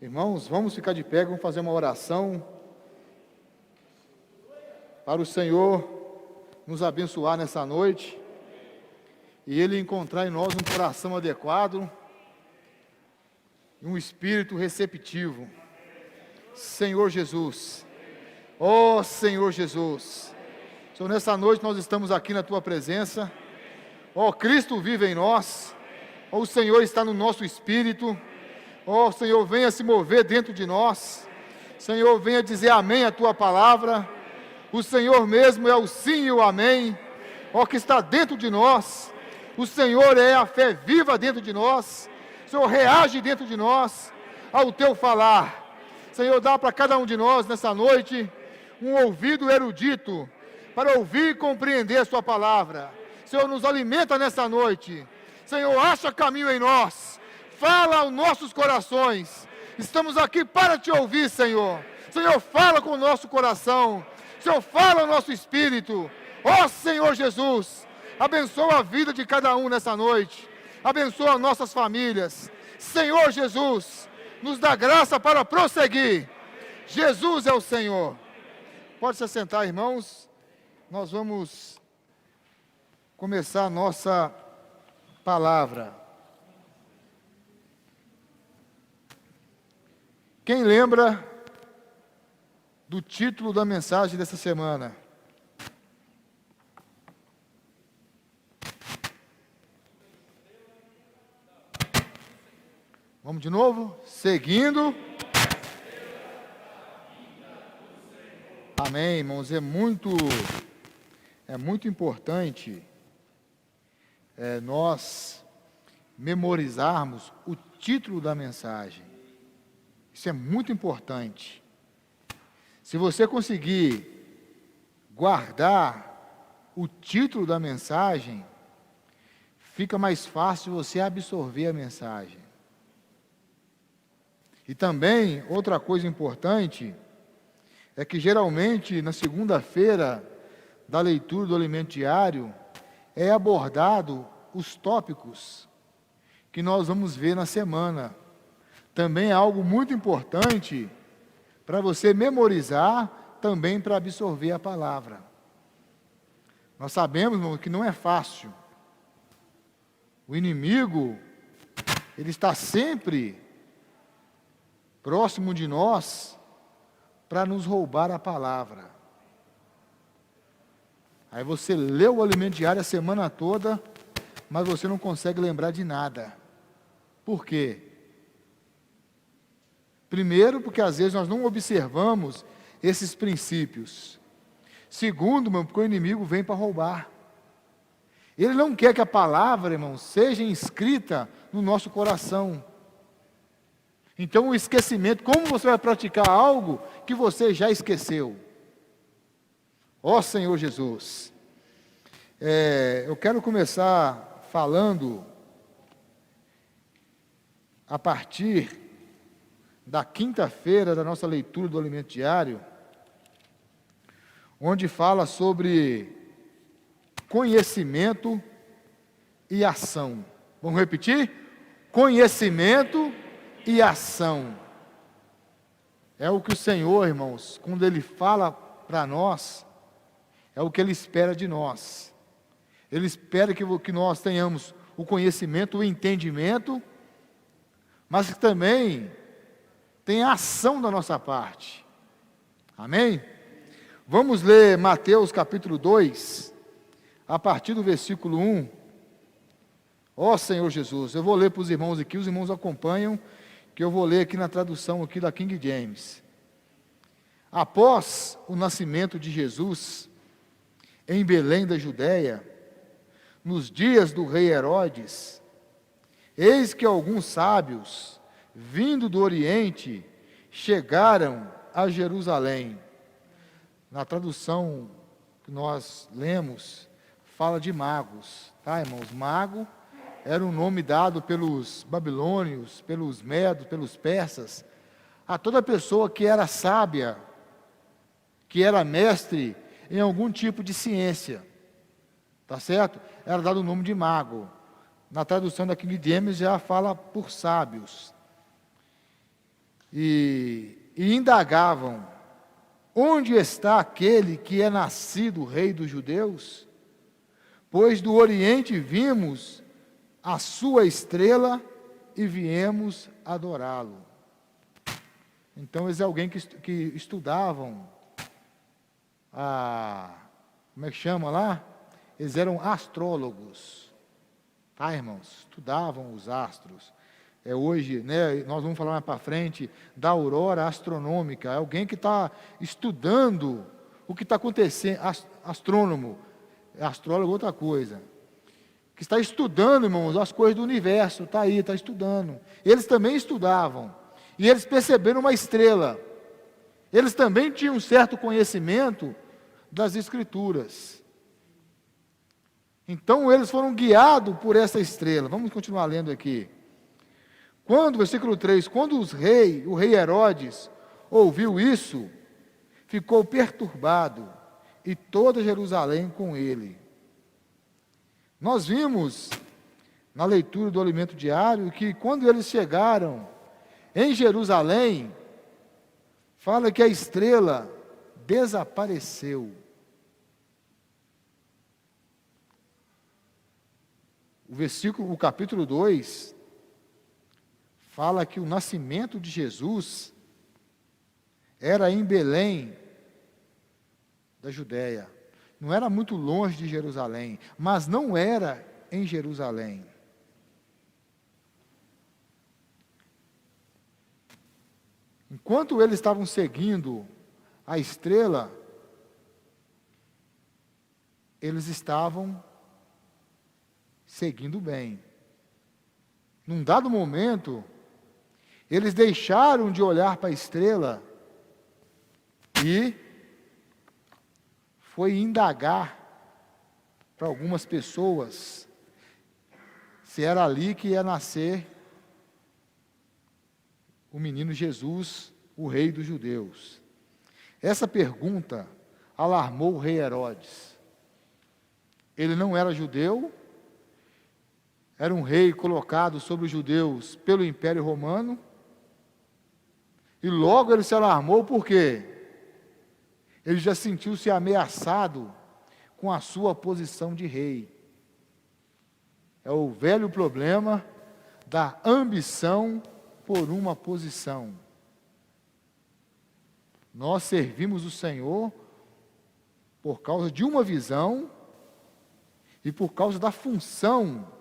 Irmãos, vamos ficar de pé, vamos fazer uma oração para o Senhor nos abençoar nessa noite e Ele encontrar em nós um coração adequado e um espírito receptivo. Senhor Jesus, ó Senhor Jesus, Senhor, nessa noite nós estamos aqui na Tua presença, ó Cristo vive em nós, ó o Senhor está no nosso espírito, ó Senhor, venha se mover dentro de nós, Senhor, venha dizer amém à Tua palavra, o Senhor mesmo é o sim e o amém, ó que está dentro de nós, o Senhor é a fé viva dentro de nós, o Senhor reage dentro de nós ao Teu falar, Senhor, dá para cada um de nós nessa noite um ouvido erudito para ouvir e compreender a Sua palavra, Senhor, nos alimenta nessa noite, Senhor, acha caminho em nós, fala aos nossos corações, estamos aqui para Te ouvir, Senhor, Senhor, fala com o nosso coração, Senhor, fala ao nosso espírito, ó Senhor Jesus, abençoa a vida de cada um nessa noite, abençoa nossas famílias, Senhor Jesus, nos dá graça para prosseguir, Jesus é o Senhor. Pode se assentar, irmãos, nós vamos começar a nossa palavra. Quem lembra do título da mensagem dessa semana? Vamos de novo? Seguindo. Amém, irmãos. É muito importante nós memorizarmos o título da mensagem. Isso é muito importante. Se você conseguir guardar o título da mensagem, fica mais fácil você absorver a mensagem. E também, outra coisa importante, é que geralmente na segunda-feira da leitura do alimento diário, é abordado os tópicos que nós vamos ver na semana. Também é algo muito importante para você memorizar, também para absorver a palavra. Nós sabemos, irmão, que não é fácil. O inimigo, ele está sempre próximo de nós para nos roubar a palavra. Aí você lê o alimento diário a semana toda, mas você não consegue lembrar de nada. Por quê? Primeiro, porque às vezes nós não observamos esses princípios. Segundo, irmão, porque o inimigo vem para roubar. Ele não quer que a palavra, irmão, seja inscrita no nosso coração. Então, o esquecimento, como você vai praticar algo que você já esqueceu? Ó Senhor Jesus, eu quero começar falando a partir da quinta-feira da nossa leitura do alimento diário, onde fala sobre conhecimento e ação. Vamos repetir? Conhecimento e ação. É o que o Senhor, irmãos, quando Ele fala para nós, é o que Ele espera de nós. Ele espera que nós tenhamos o conhecimento, o entendimento, mas que também tenha ação da nossa parte. Amém? Vamos ler Mateus capítulo 2, a partir do versículo 1. Ó Senhor Jesus, eu vou ler para os irmãos aqui, os irmãos acompanham, que eu vou ler aqui na tradução aqui da King James. Após o nascimento de Jesus, em Belém da Judéia, nos dias do rei Herodes, eis que alguns sábios, vindo do Oriente, chegaram a Jerusalém. Na tradução que nós lemos, fala de magos, tá, irmãos? Mago era um nome dado pelos babilônios, pelos medos, pelos persas, a toda pessoa que era sábia, que era mestre em algum tipo de ciência, tá certo? Era dado o nome de mago. Na tradução da King James já fala por sábios. e indagavam: onde está aquele que é nascido rei dos judeus? Pois do Oriente vimos a sua estrela e viemos adorá-lo. Então eles é alguém que estudavam como é que chama lá? Eles eram astrólogos, tá, irmãos? Estudavam os astros. Hoje, né, nós vamos falar mais para frente da aurora astronômica. É alguém que está estudando o que está acontecendo. Astrônomo, astrólogo é outra coisa. Que está estudando, irmãos, as coisas do universo. Está aí, está estudando. Eles também estudavam. E eles perceberam uma estrela. Eles também tinham um certo conhecimento das Escrituras. Então eles foram guiados por essa estrela. Vamos continuar lendo aqui. Versículo 3, quando o rei Herodes ouviu isso, ficou perturbado, e toda Jerusalém com ele. Nós vimos na leitura do alimento diário que quando eles chegaram em Jerusalém, fala que a estrela desapareceu. O capítulo 2 fala que o nascimento de Jesus era em Belém, da Judéia. Não era muito longe de Jerusalém, mas não era em Jerusalém. Enquanto eles estavam seguindo a estrela, eles estavam seguindo bem. Num dado momento, eles deixaram de olhar para a estrela e foi indagar para algumas pessoas se era ali que ia nascer o menino Jesus, o rei dos judeus. Essa pergunta alarmou o rei Herodes. Ele não era judeu, era um rei colocado sobre os judeus pelo Império Romano, e logo ele se alarmou porque ele já sentiu-se ameaçado com a sua posição de rei. É o velho problema da ambição por uma posição. Nós servimos o Senhor por causa de uma visão e por causa da função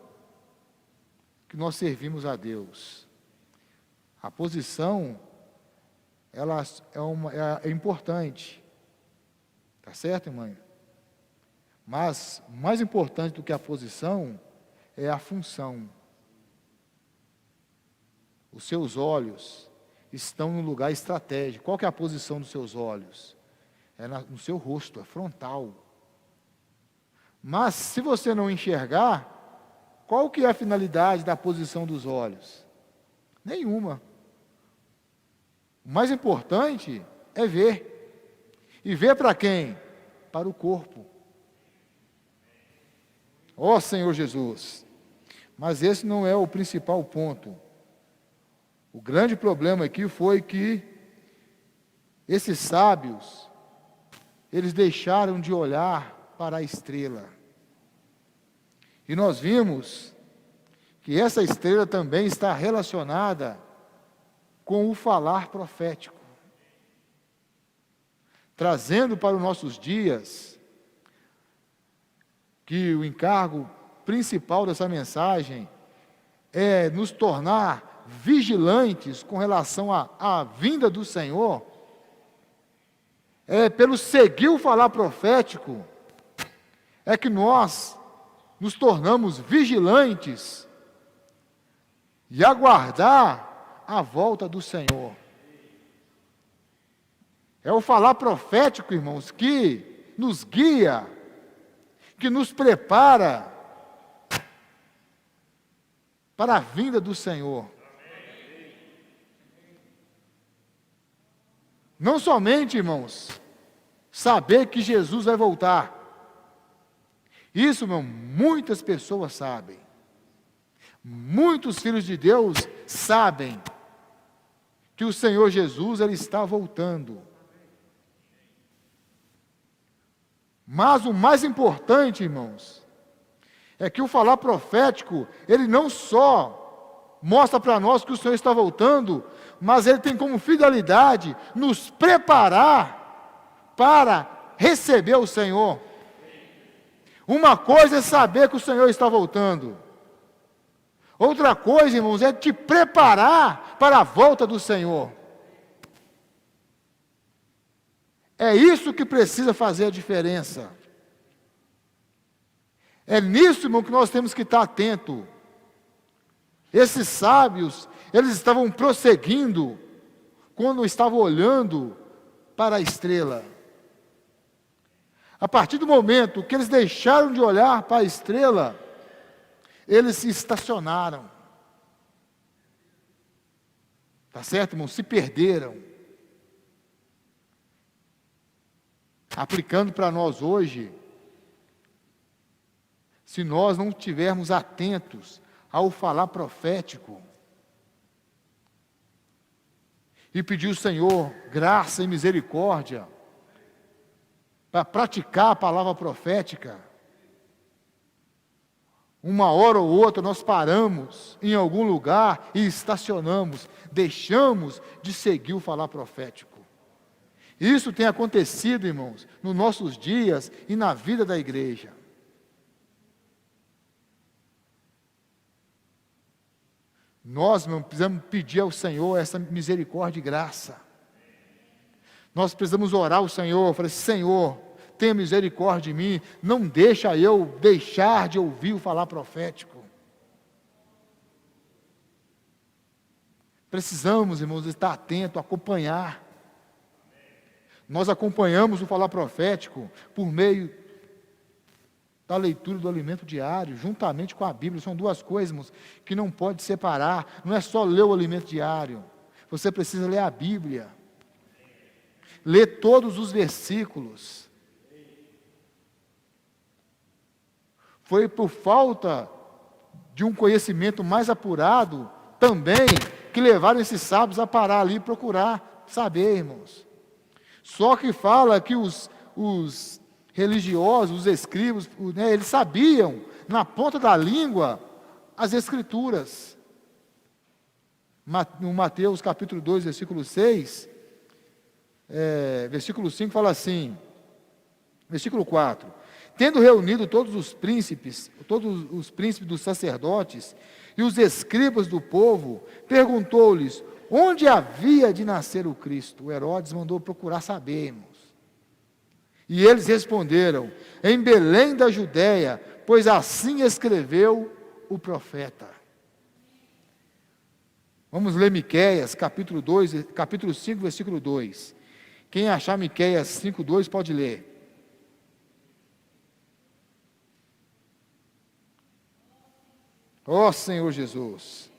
que nós servimos a Deus. A posição, ela é importante. Tá certo, irmã? Mas mais importante do que a posição é a função. Os seus olhos estão no lugar estratégico. Qual que é a posição dos seus olhos? É no seu rosto, é frontal. Mas se você não enxergar, qual que é a finalidade da posição dos olhos? Nenhuma. O mais importante é ver. E ver para quem? Para o corpo. Ó Senhor Jesus. Mas esse não é o principal ponto. O grande problema aqui foi que esses sábios, eles deixaram de olhar para a estrela. E nós vimos que essa estrela também está relacionada com o falar profético. Trazendo para os nossos dias que o encargo principal dessa mensagem é nos tornar vigilantes com relação à vinda do Senhor, pelo seguir o falar profético, é que nós nos tornamos vigilantes e aguardar a volta do Senhor. É o falar profético, irmãos, que nos guia, que nos prepara para a vinda do Senhor. Não somente, irmãos, saber que Jesus vai voltar. Isso, irmão, muitas pessoas sabem. Muitos filhos de Deus sabem que o Senhor Jesus, Ele está voltando. Mas o mais importante, irmãos, é que o falar profético, ele não só mostra para nós que o Senhor está voltando, mas ele tem como finalidade nos preparar para receber o Senhor. Uma coisa é saber que o Senhor está voltando. Outra coisa, irmãos, é te preparar para a volta do Senhor. É isso que precisa fazer a diferença. É nisso, irmão, que nós temos que estar atento. Esses sábios, eles estavam prosseguindo quando estavam olhando para a estrela. A partir do momento que eles deixaram de olhar para a estrela, eles se estacionaram. Tá certo, irmão? Se perderam. Aplicando para nós hoje, se nós não estivermos atentos ao falar profético, e pedir ao Senhor graça e misericórdia, para praticar a palavra profética, uma hora ou outra nós paramos em algum lugar e estacionamos, deixamos de seguir o falar profético. Isso tem acontecido, irmãos, nos nossos dias e na vida da igreja. Nós, irmãos, precisamos pedir ao Senhor essa misericórdia e graça. Nós precisamos orar ao Senhor, falar: Senhor, tenha misericórdia de mim, não deixa eu deixar de ouvir o falar profético. Precisamos, irmãos, estar atentos, acompanhar. Nós acompanhamos o falar profético por meio da leitura do alimento diário, juntamente com a Bíblia. São duas coisas, irmãos, que não pode separar. Não é só ler o alimento diário. Você precisa ler a Bíblia. Ler todos os versículos. Foi por falta de um conhecimento mais apurado também que levaram esses sábios a parar ali e procurar saber, irmãos. Só que fala que os religiosos, os escribas, eles sabiam, na ponta da língua, as Escrituras. No Mateus capítulo 2, versículo 6, versículo 5 fala assim, versículo 4: tendo reunido todos os príncipes dos sacerdotes e os escribas do povo, perguntou-lhes onde havia de nascer o Cristo. O Herodes mandou procurar saber, irmãos. E eles responderam: em Belém da Judéia, pois assim escreveu o profeta. Vamos ler Miqueias, capítulo 5, versículo 2. Quem achar Miqueias 5, 2, pode ler. Ó Senhor Jesus.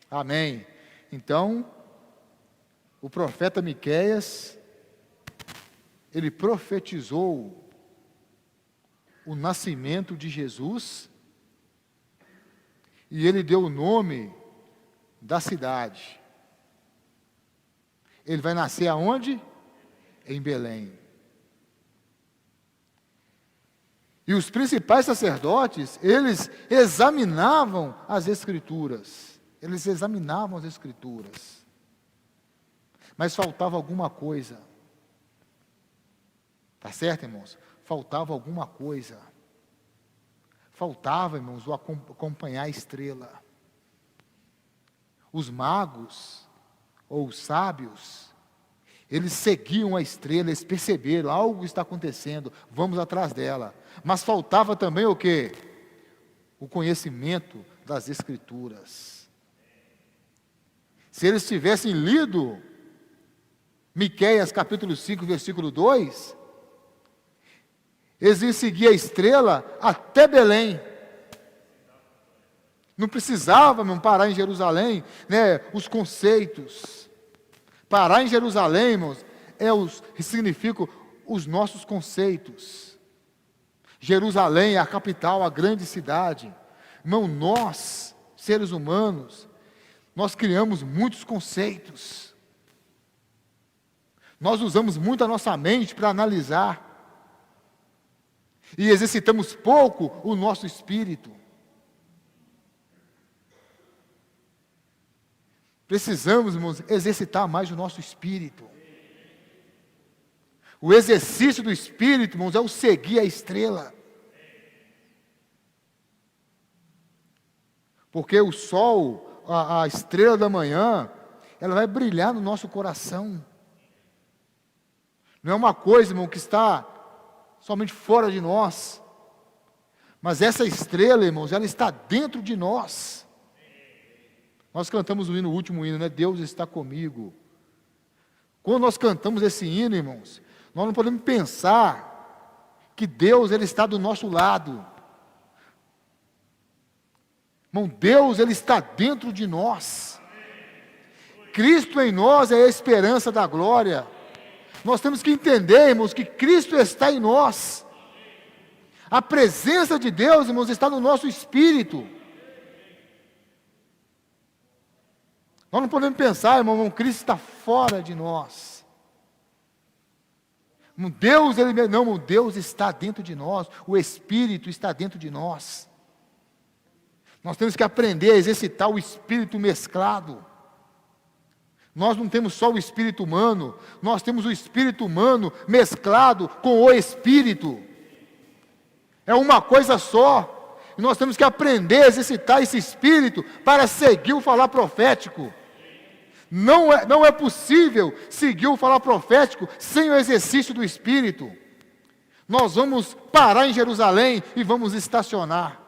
Amém. Então, o profeta Miqueias, ele profetizou o nascimento de Jesus e ele deu o nome da cidade. Ele vai nascer aonde? Em Belém. E os principais sacerdotes, eles examinavam as Escrituras. Eles examinavam as Escrituras. Mas faltava alguma coisa. Tá certo, irmãos? Faltava alguma coisa. Faltava, irmãos, o acompanhar a estrela. Os magos, ou os sábios, eles seguiam a estrela, eles perceberam, algo está acontecendo, vamos atrás dela. Mas faltava também o quê? O conhecimento das Escrituras. Se eles tivessem lido Miqueias capítulo 5, versículo 2, eles iam seguir a estrela até Belém. Não precisava, irmão, parar em Jerusalém, né, os conceitos. Parar em Jerusalém, irmãos, significa os nossos conceitos. Jerusalém é a capital, a grande cidade. Irmão, nós, seres humanos, nós criamos muitos conceitos. Nós usamos muito a nossa mente para analisar. E exercitamos pouco o nosso espírito. Precisamos, irmãos, exercitar mais o nosso espírito. O exercício do espírito, irmãos, é o seguir a estrela. Porque o sol, a estrela da manhã, ela vai brilhar no nosso coração. Não é uma coisa, irmão, que está somente fora de nós. Mas essa estrela, irmãos, ela está dentro de nós. Nós cantamos o último hino, né? Deus está comigo. Quando nós cantamos esse hino, irmãos, nós não podemos pensar que Deus, Ele está do nosso lado. Irmão, Deus, Ele está dentro de nós. Cristo em nós é a esperança da glória. Nós temos que entender, irmãos, que Cristo está em nós. A presença de Deus, irmãos, está no nosso espírito. Nós não podemos pensar, irmão, Cristo está fora de nós. Deus está dentro de nós. O Espírito está dentro de nós. Nós temos que aprender a exercitar o Espírito mesclado. Nós não temos só o Espírito humano, nós temos o Espírito humano mesclado com o Espírito. É uma coisa só. E nós temos que aprender a exercitar esse Espírito para seguir o falar profético. Não é possível seguir o falar profético sem o exercício do Espírito. Nós vamos parar em Jerusalém e vamos estacionar.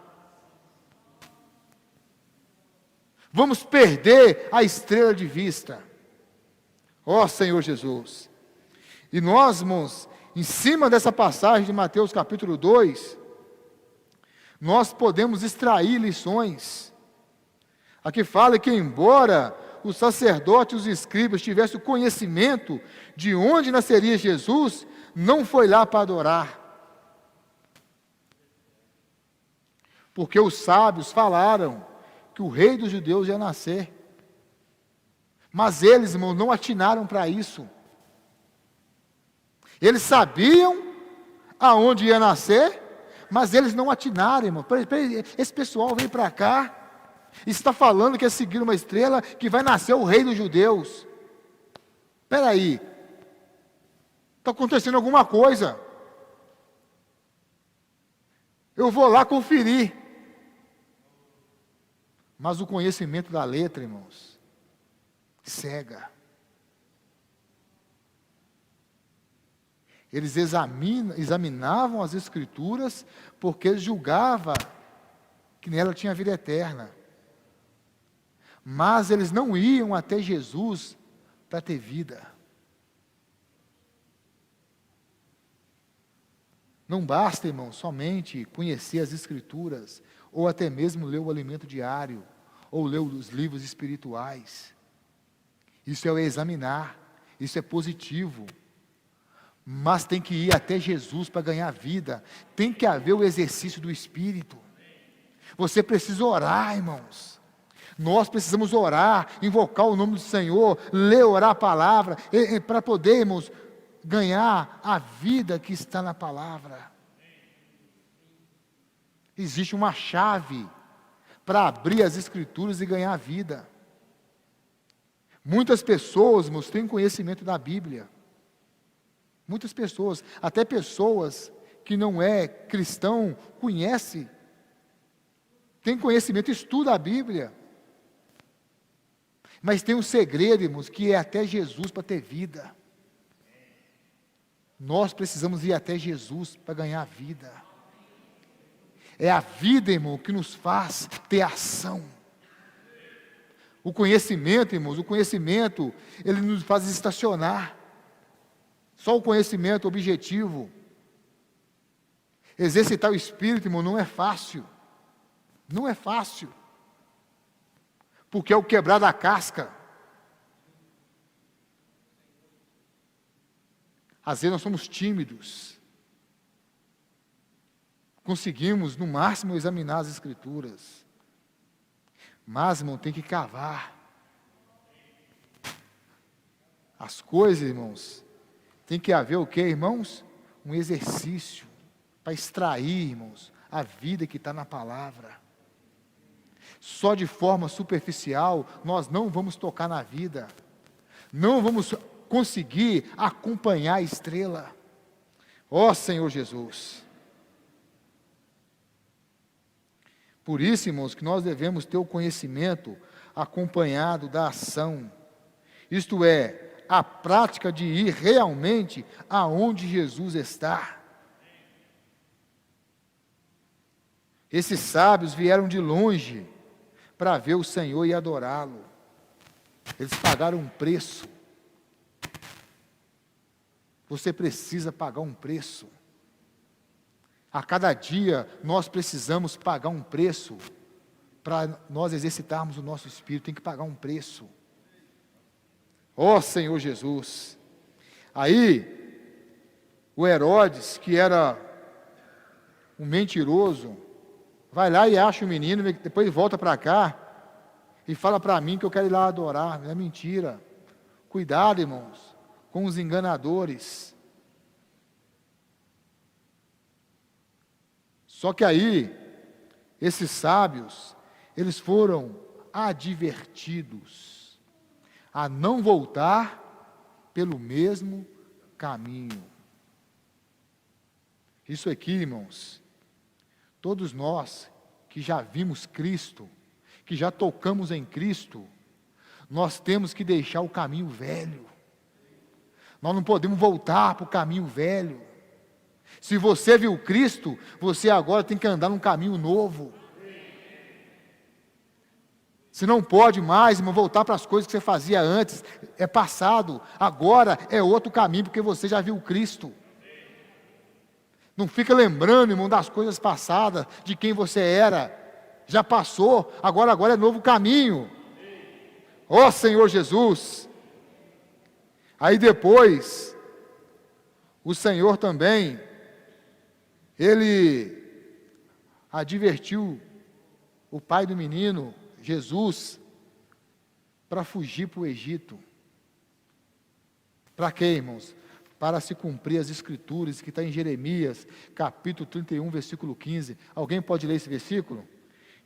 Vamos perder a estrela de vista. Ó Senhor Jesus. E nós, irmãos, em cima dessa passagem de Mateus capítulo 2, nós podemos extrair lições. Aqui fala que embora os sacerdotes e os escribas tivessem o conhecimento de onde nasceria Jesus, não foi lá para adorar. Porque os sábios falaram que o rei dos judeus ia nascer. Mas eles, irmãos, não atinaram para isso. Eles sabiam aonde ia nascer, mas eles não atinaram, irmão. Esse pessoal veio para cá e está falando que é seguir uma estrela que vai nascer o rei dos judeus. Espera aí. Está acontecendo alguma coisa. Eu vou lá conferir. Mas o conhecimento da letra, irmãos, cega. Eles examinavam as Escrituras porque eles julgavam que nela tinha vida eterna. Mas eles não iam até Jesus para ter vida. Não basta, irmão, somente conhecer as Escrituras, ou até mesmo ler o alimento diário, ou ler os livros espirituais. Isso é o examinar, isso é positivo. Mas tem que ir até Jesus para ganhar vida. Tem que haver o exercício do Espírito. Você precisa orar, irmãos. Nós precisamos orar, invocar o nome do Senhor, orar a palavra, para podermos ganhar a vida que está na palavra. Existe uma chave para abrir as Escrituras e ganhar a vida. Muitas pessoas, irmãos, têm conhecimento da Bíblia. Muitas pessoas, até pessoas que não é cristão, tem conhecimento, estuda a Bíblia. Mas tem um segredo, irmãos, que é até Jesus para ter vida. Nós precisamos ir até Jesus para ganhar vida. É a vida, irmão, que nos faz ter ação. O conhecimento, irmãos, ele nos faz estacionar. Só o conhecimento objetivo. Exercitar o Espírito, irmão, não é fácil. Não é fácil. porque é o quebrar da casca. Às vezes nós somos tímidos. Conseguimos, no máximo, examinar as Escrituras. Mas, irmão, tem que cavar. As coisas, irmãos, tem que haver o quê, irmãos? Um exercício para extrair, irmãos, a vida que está na palavra. Só de forma superficial, nós não vamos tocar na vida. Não vamos conseguir acompanhar a estrela. Ó Senhor Jesus. Por isso, irmãos, que nós devemos ter o conhecimento acompanhado da ação. Isto é, a prática de ir realmente aonde Jesus está. Esses sábios vieram de longe para ver o Senhor e adorá-lo. Eles pagaram um preço. Você precisa pagar um preço. A cada dia nós precisamos pagar um preço para nós exercitarmos o nosso espírito. Tem que pagar um preço. Ó Senhor Jesus. Aí, o Herodes, que era um mentiroso, vai lá e acha o menino, depois volta para cá e fala para mim que eu quero ir lá adorar. É mentira. Cuidado, irmãos, com os enganadores. Só que aí, esses sábios, eles foram advertidos a não voltar pelo mesmo caminho. Isso aqui, irmãos, todos nós que já vimos Cristo, que já tocamos em Cristo, nós temos que deixar o caminho velho. Nós não podemos voltar para o caminho velho. Se você viu Cristo, você agora tem que andar num caminho novo. Você não pode mais, irmão, voltar para as coisas que você fazia antes. É passado. Agora é outro caminho, porque você já viu Cristo. Não fica lembrando, irmão, das coisas passadas, de quem você era. Já passou, agora é novo caminho. Ó Senhor Jesus. Aí depois, o Senhor também, Ele advertiu o pai do menino, Jesus, para fugir para o Egito. Para quê, irmãos? Para se cumprir as Escrituras, que está em Jeremias, capítulo 31, versículo 15. Alguém pode ler esse versículo?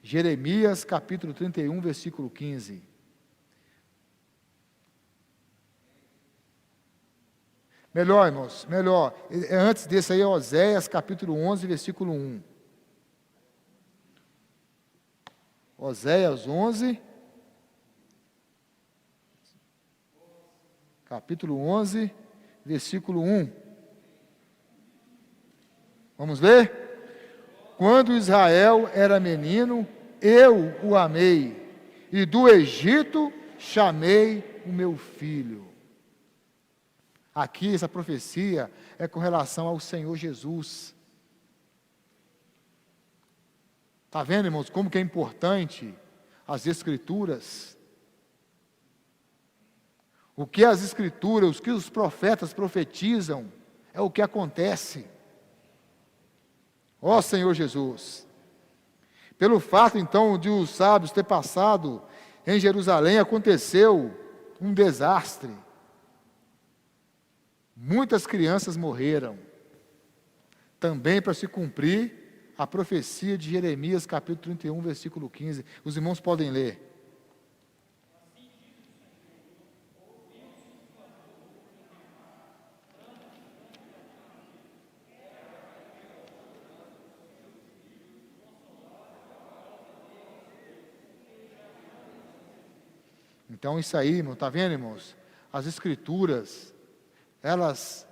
Jeremias, capítulo 31, versículo 15. Melhor, irmãos, melhor. Antes desse aí, Oséias, capítulo 11, versículo 1. Oséias 11, capítulo 11, versículo 1. Vamos ler? Quando Israel era menino, eu o amei, e do Egito chamei o meu filho. Aqui essa profecia é com relação ao Senhor Jesus. Está vendo, irmãos, como que é importante as Escrituras? O que as Escrituras, o que os profetas profetizam, é o que acontece. Ó Senhor Jesus. Pelo fato, então, de os sábios ter passado em Jerusalém, aconteceu um desastre. Muitas crianças morreram. Também para se cumprir a profecia de Jeremias, capítulo 31, versículo 15. Os irmãos podem ler. Então isso aí, irmão, está vendo, irmãos? As Escrituras, elas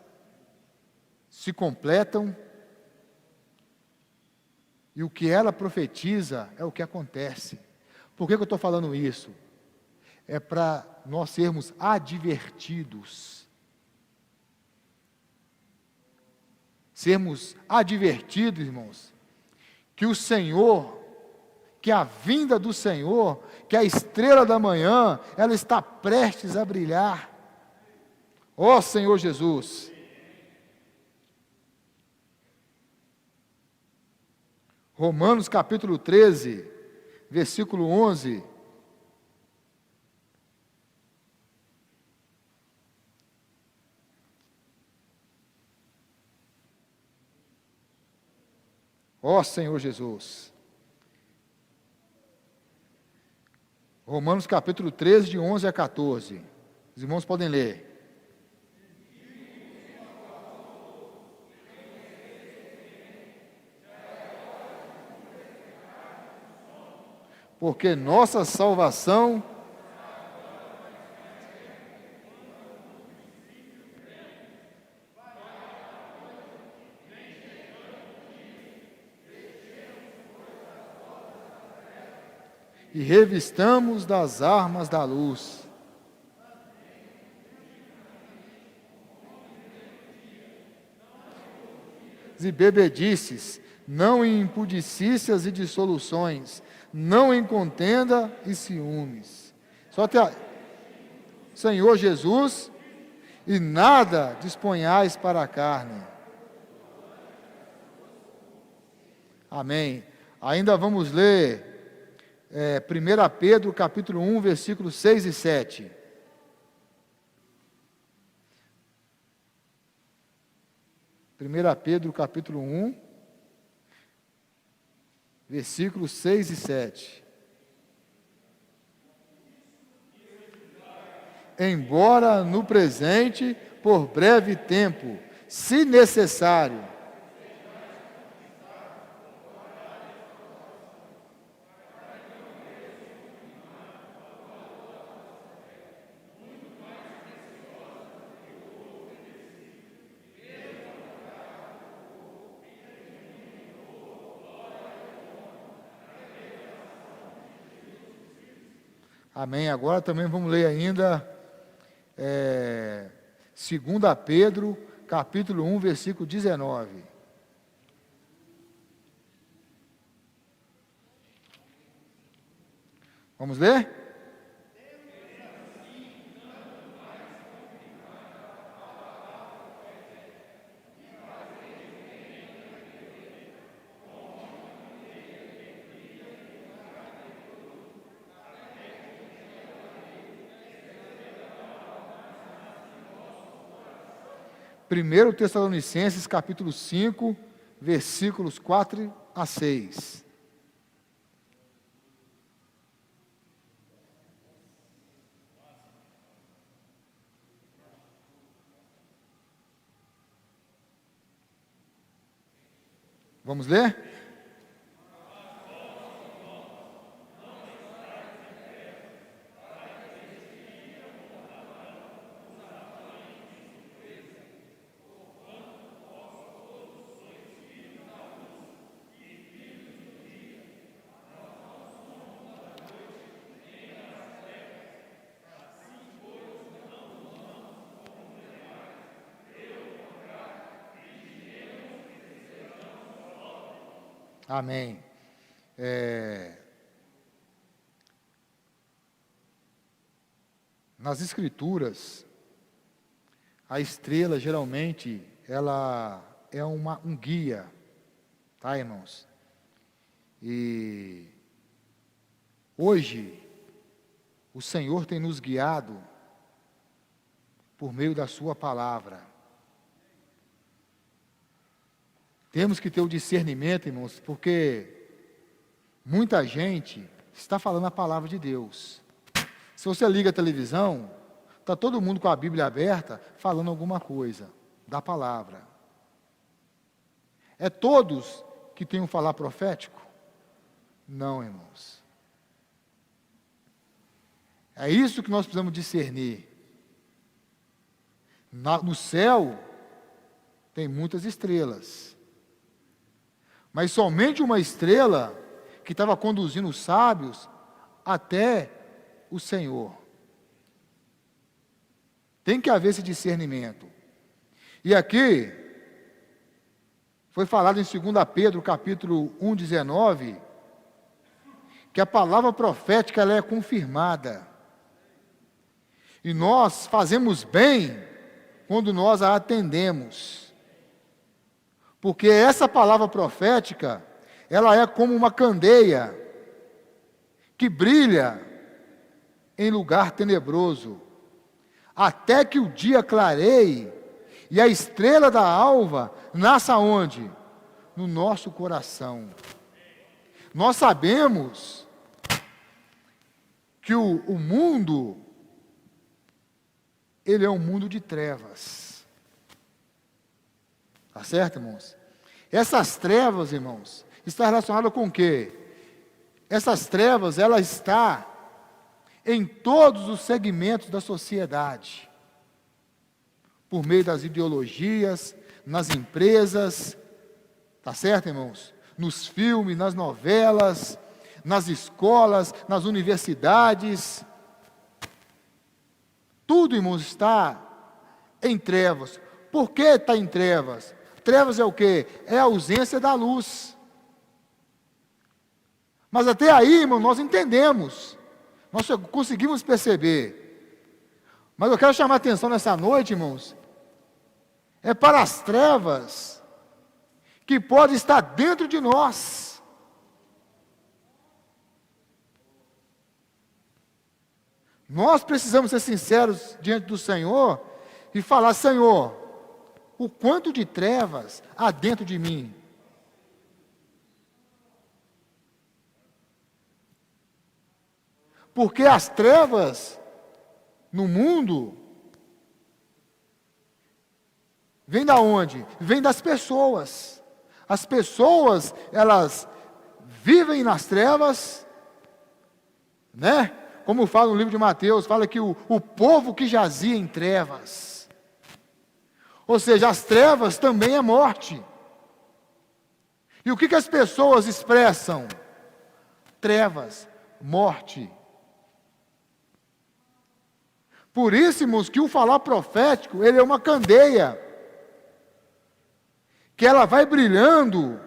se completam, e o que ela profetiza é o que acontece. Por que eu estou falando isso? É para nós sermos advertidos. Sermos advertidos, irmãos, que o Senhor que a vinda do Senhor, que a estrela da manhã, ela está prestes a brilhar. Ó Senhor Jesus! Romanos capítulo 13, versículo 11. Ó Senhor Jesus. Romanos capítulo 13, de 11 a 14. Os irmãos podem ler. Porque nossa salvação e revistamos das armas da luz. E bebedices, não em impudicícias e dissoluções, não em contenda e ciúmes. Só te Senhor Jesus, e nada disponhais para a carne. Amém. Ainda vamos ler 1 Pedro capítulo 1, versículos 6 e 7. Primeira Pedro capítulo 1, versículos 6 e 7. Embora no presente, por breve tempo, se necessário, amém. Agora também vamos ler ainda 2 Pedro, capítulo 1, versículo 19. Vamos ler? Primeiro Tessalonicenses, capítulo 5, versículos 4 a 6. Vamos ler? Amém. Nas Escrituras, a estrela geralmente ela é um guia, tá, irmãos? E hoje o Senhor tem nos guiado por meio da sua palavra. Temos que ter o discernimento, irmãos, porque muita gente está falando a palavra de Deus. Se você liga a televisão, está todo mundo com a Bíblia aberta, falando alguma coisa da palavra. É todos que têm um falar profético? Não, irmãos. É isso que nós precisamos discernir. No céu, tem muitas estrelas. Mas somente uma estrela que estava conduzindo os sábios até o Senhor. Tem que haver esse discernimento. E aqui, foi falado em 2 Pedro, capítulo 1, 19, que a palavra profética ela é confirmada. E nós fazemos bem quando nós a atendemos. Porque essa palavra profética, ela é como uma candeia que brilha em lugar tenebroso, até que o dia clareie e a estrela da alva nasça onde? No nosso coração. Nós sabemos que o mundo, ele é um mundo de trevas. Tá certo, irmãos? Essas trevas, irmãos, está relacionada com o quê? Essas trevas, ela está em todos os segmentos da sociedade. Por meio das ideologias, nas empresas, tá certo, irmãos? Nos filmes, nas novelas, nas escolas, nas universidades. Tudo, irmãos, está em trevas. Por que está em trevas? Trevas é o quê? É a ausência da luz. Mas até aí, irmão, nós entendemos. Nós conseguimos perceber. Mas eu quero chamar a atenção nessa noite, irmãos, é para as trevas que podem estar dentro de nós. Nós precisamos ser sinceros diante do Senhor e falar: Senhor, o quanto de trevas há dentro de mim? Porque as trevas no mundo vêm da onde? Vêm das pessoas. As pessoas, elas vivem nas trevas, né? Como fala no livro de Mateus, fala que o povo que jazia em trevas. Ou seja, as trevas também é morte. E o que as pessoas expressam? Trevas, morte. Por isso, irmãos, que o falar profético, ele é uma candeia, que ela vai brilhando,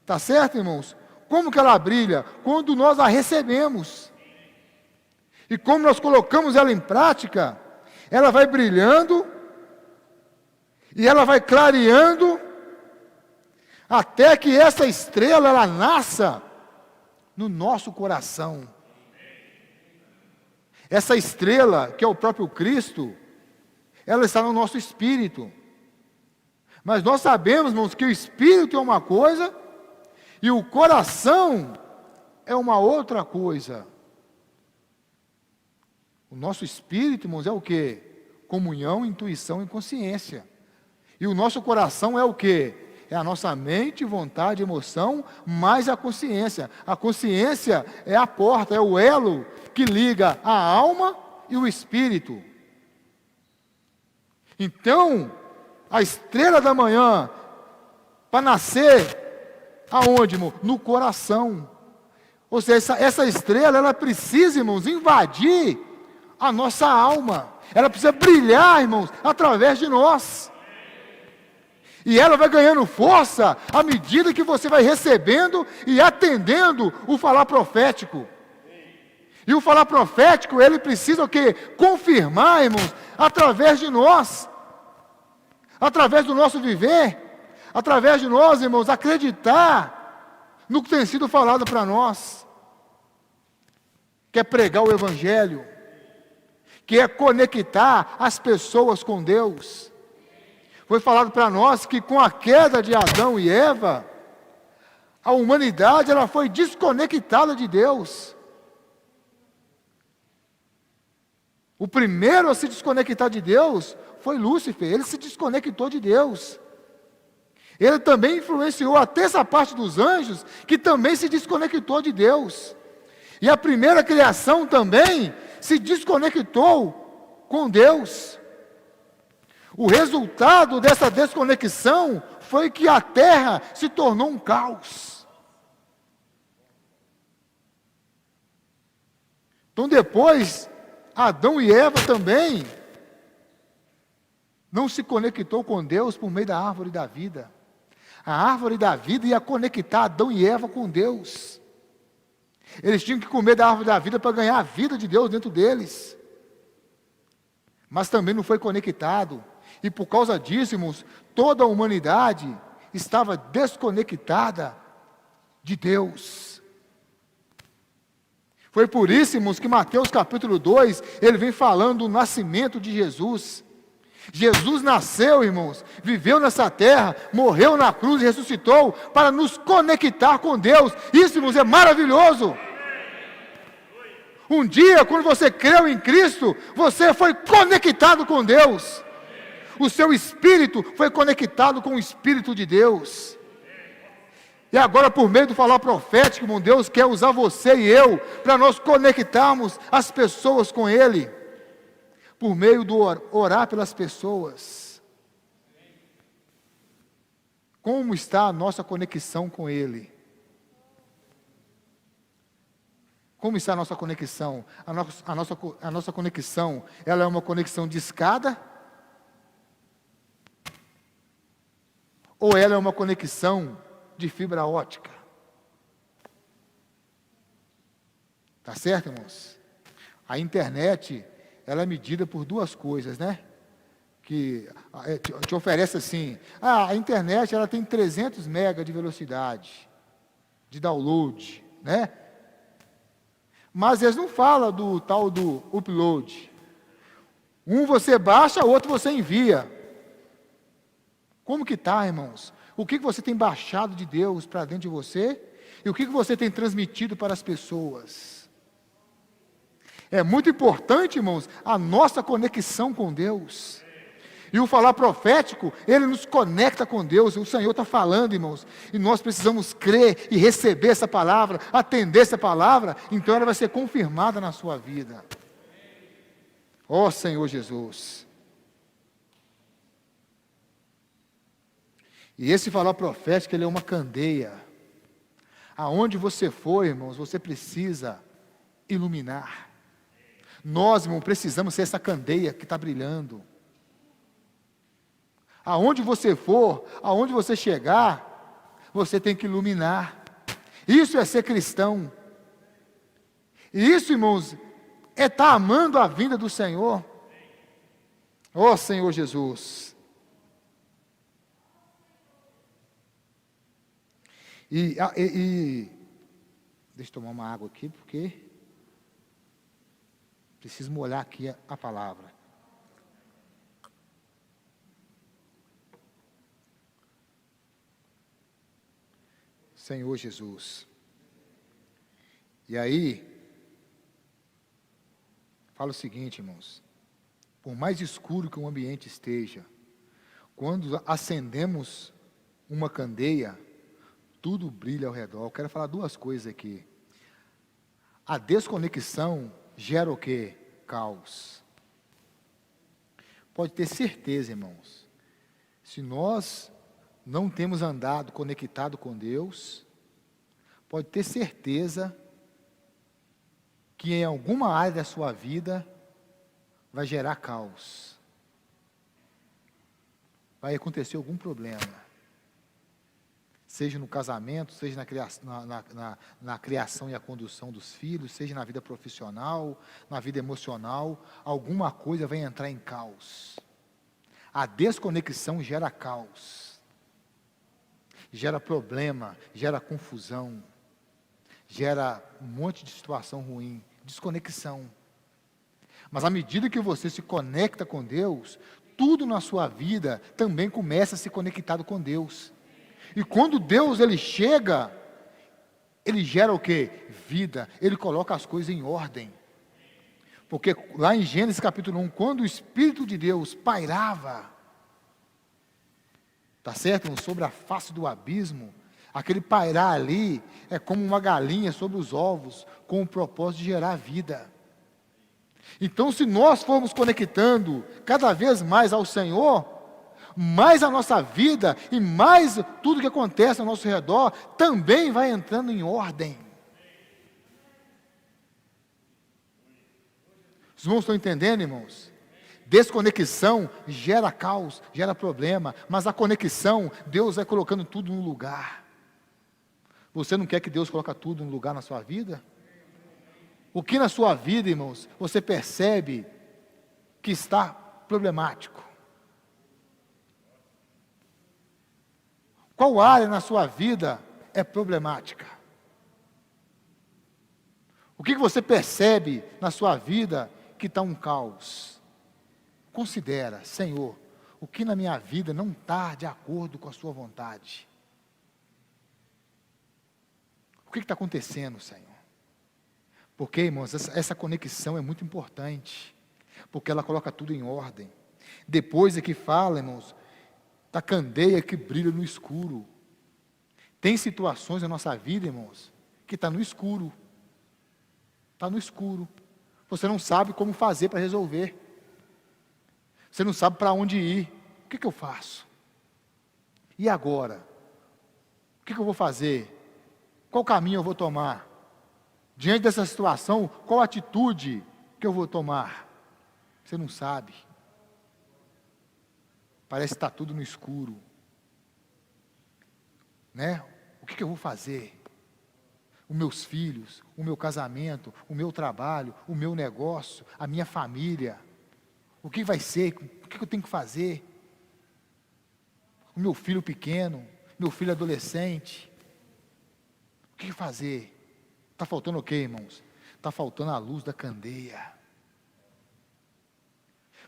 tá certo, irmãos? Como que ela brilha? Quando nós a recebemos. E como nós colocamos ela em prática, ela vai brilhando, e ela vai clareando, até que essa estrela, ela nasça no nosso coração. Essa estrela, que é o próprio Cristo, ela está no nosso espírito. Mas nós sabemos, irmãos, que o espírito é uma coisa e o coração é uma outra coisa. O nosso espírito, irmãos, é o quê? Comunhão, intuição e consciência. E o nosso coração é o quê? É a nossa mente, vontade, emoção, mais a consciência. A consciência é a porta, é o elo que liga a alma e o espírito. Então, a estrela da manhã, para nascer, aonde, irmão? No coração. Ou seja, essa estrela, ela precisa, irmãos, invadir a nossa alma. Ela precisa brilhar, irmãos, através de nós. E ela vai ganhando força à medida que você vai recebendo e atendendo o falar profético. E o falar profético, ele precisa o quê? Confirmar, irmãos, através de nós. Através do nosso viver. Através de nós, irmãos, acreditar no que tem sido falado para nós. Que é pregar o Evangelho. Que é conectar as pessoas com Deus. Foi falado para nós que com a queda de Adão e Eva, a humanidade ela foi desconectada de Deus. O primeiro a se desconectar de Deus foi Lúcifer, ele se desconectou de Deus. Ele também influenciou até essa parte dos anjos, que também se desconectou de Deus. E a primeira criação também se desconectou com Deus. O resultado dessa desconexão foi que a terra se tornou um caos. Então depois, Adão e Eva também não se conectou com Deus por meio da árvore da vida. A árvore da vida ia conectar Adão e Eva com Deus. Eles tinham que comer da árvore da vida para ganhar a vida de Deus dentro deles. Mas também não foi conectado. E por causa disso, irmãos, toda a humanidade estava desconectada de Deus. Foi por isso, irmãos, que Mateus capítulo 2, ele vem falando do nascimento de Jesus. Jesus nasceu, irmãos, viveu nessa terra, morreu na cruz e ressuscitou para nos conectar com Deus. Isso, irmãos, é maravilhoso. Um dia, quando você creu em Cristo, você foi conectado com Deus. O seu espírito foi conectado com o Espírito de Deus. E agora, por meio do falar profético, irmão, Deus quer usar você e eu, para nós conectarmos as pessoas com Ele. Por meio do orar pelas pessoas. Como está a nossa conexão com Ele? Como está a nossa conexão? A nossa conexão, ela é uma conexão de escada? Ou ela é uma conexão de fibra ótica? Tá certo, irmãos? A internet, ela é medida por duas coisas, né? Que te oferece assim, a internet ela tem 300 mega de velocidade, de download, né? Mas eles não falam do tal do upload. Um você baixa, o outro você envia. Como que está, irmãos? O que você tem baixado de Deus para dentro de você? E o que você tem transmitido para as pessoas? É muito importante, irmãos, a nossa conexão com Deus. E o falar profético, ele nos conecta com Deus. O Senhor está falando, irmãos, e nós precisamos crer e receber essa palavra, atender essa palavra, então ela vai ser confirmada na sua vida. Ó Senhor Jesus. E esse falar profético, ele é uma candeia. Aonde você for, irmãos, você precisa iluminar. Nós, irmãos, precisamos ser essa candeia que está brilhando. Aonde você for, aonde você chegar, você tem que iluminar. Isso é ser cristão. E isso, irmãos, é estar amando a vinda do Senhor. Ó Senhor Jesus. Deixa eu tomar uma água aqui, porque preciso molhar aqui a palavra. Senhor Jesus. E aí, fala o seguinte, irmãos. Por mais escuro que o ambiente esteja, quando acendemos uma candeia, tudo brilha ao redor. Eu quero falar duas coisas aqui. A desconexão gera o quê? Caos. Pode ter certeza, irmãos. Se nós não temos andado conectado com Deus, pode ter certeza que em alguma área da sua vida vai gerar caos. Vai acontecer algum problema. Seja no casamento, seja na criação e a condução dos filhos, seja na vida profissional, na vida emocional, alguma coisa vai entrar em caos. A desconexão gera caos. Gera problema, gera confusão, gera um monte de situação ruim, desconexão. Mas à medida que você se conecta com Deus, tudo na sua vida também começa a se conectar com Deus. E quando Deus ele chega, ele gera o quê? Vida. Ele coloca as coisas em ordem. Porque lá em Gênesis capítulo 1, quando o Espírito de Deus pairava, tá certo? Sobre a face do abismo, aquele pairar ali é como uma galinha sobre os ovos, com o propósito de gerar vida. Então, se nós formos conectando cada vez mais ao Senhor, mais a nossa vida e mais tudo que acontece ao nosso redor também vai entrando em ordem. Os irmãos estão entendendo, irmãos? Desconexão gera caos, gera problema, mas a conexão, Deus vai colocando tudo no lugar. Você não quer que Deus coloque tudo no lugar na sua vida? O que na sua vida, irmãos, você percebe que está problemático? Qual área na sua vida é problemática? O que você percebe na sua vida que está um caos? Considera, Senhor, o que na minha vida não está de acordo com a sua vontade? O que está acontecendo, Senhor? Porque, irmãos, essa conexão é muito importante, porque ela coloca tudo em ordem. Depois é que fala, irmãos, da candeia que brilha no escuro. Tem situações na nossa vida, irmãos, que está no escuro. Está no escuro. Você não sabe como fazer para resolver. Você não sabe para onde ir. O que eu faço? E agora? O que eu vou fazer? Qual caminho eu vou tomar? Diante dessa situação, qual atitude que eu vou tomar? Você não sabe. Parece que está tudo no escuro. Né? O que eu vou fazer? Os meus filhos, o meu casamento, o meu trabalho, o meu negócio, a minha família. O que vai ser? O que eu tenho que fazer? O meu filho pequeno, meu filho adolescente. O que fazer? Está faltando o quê, irmãos? Está faltando a luz da candeia.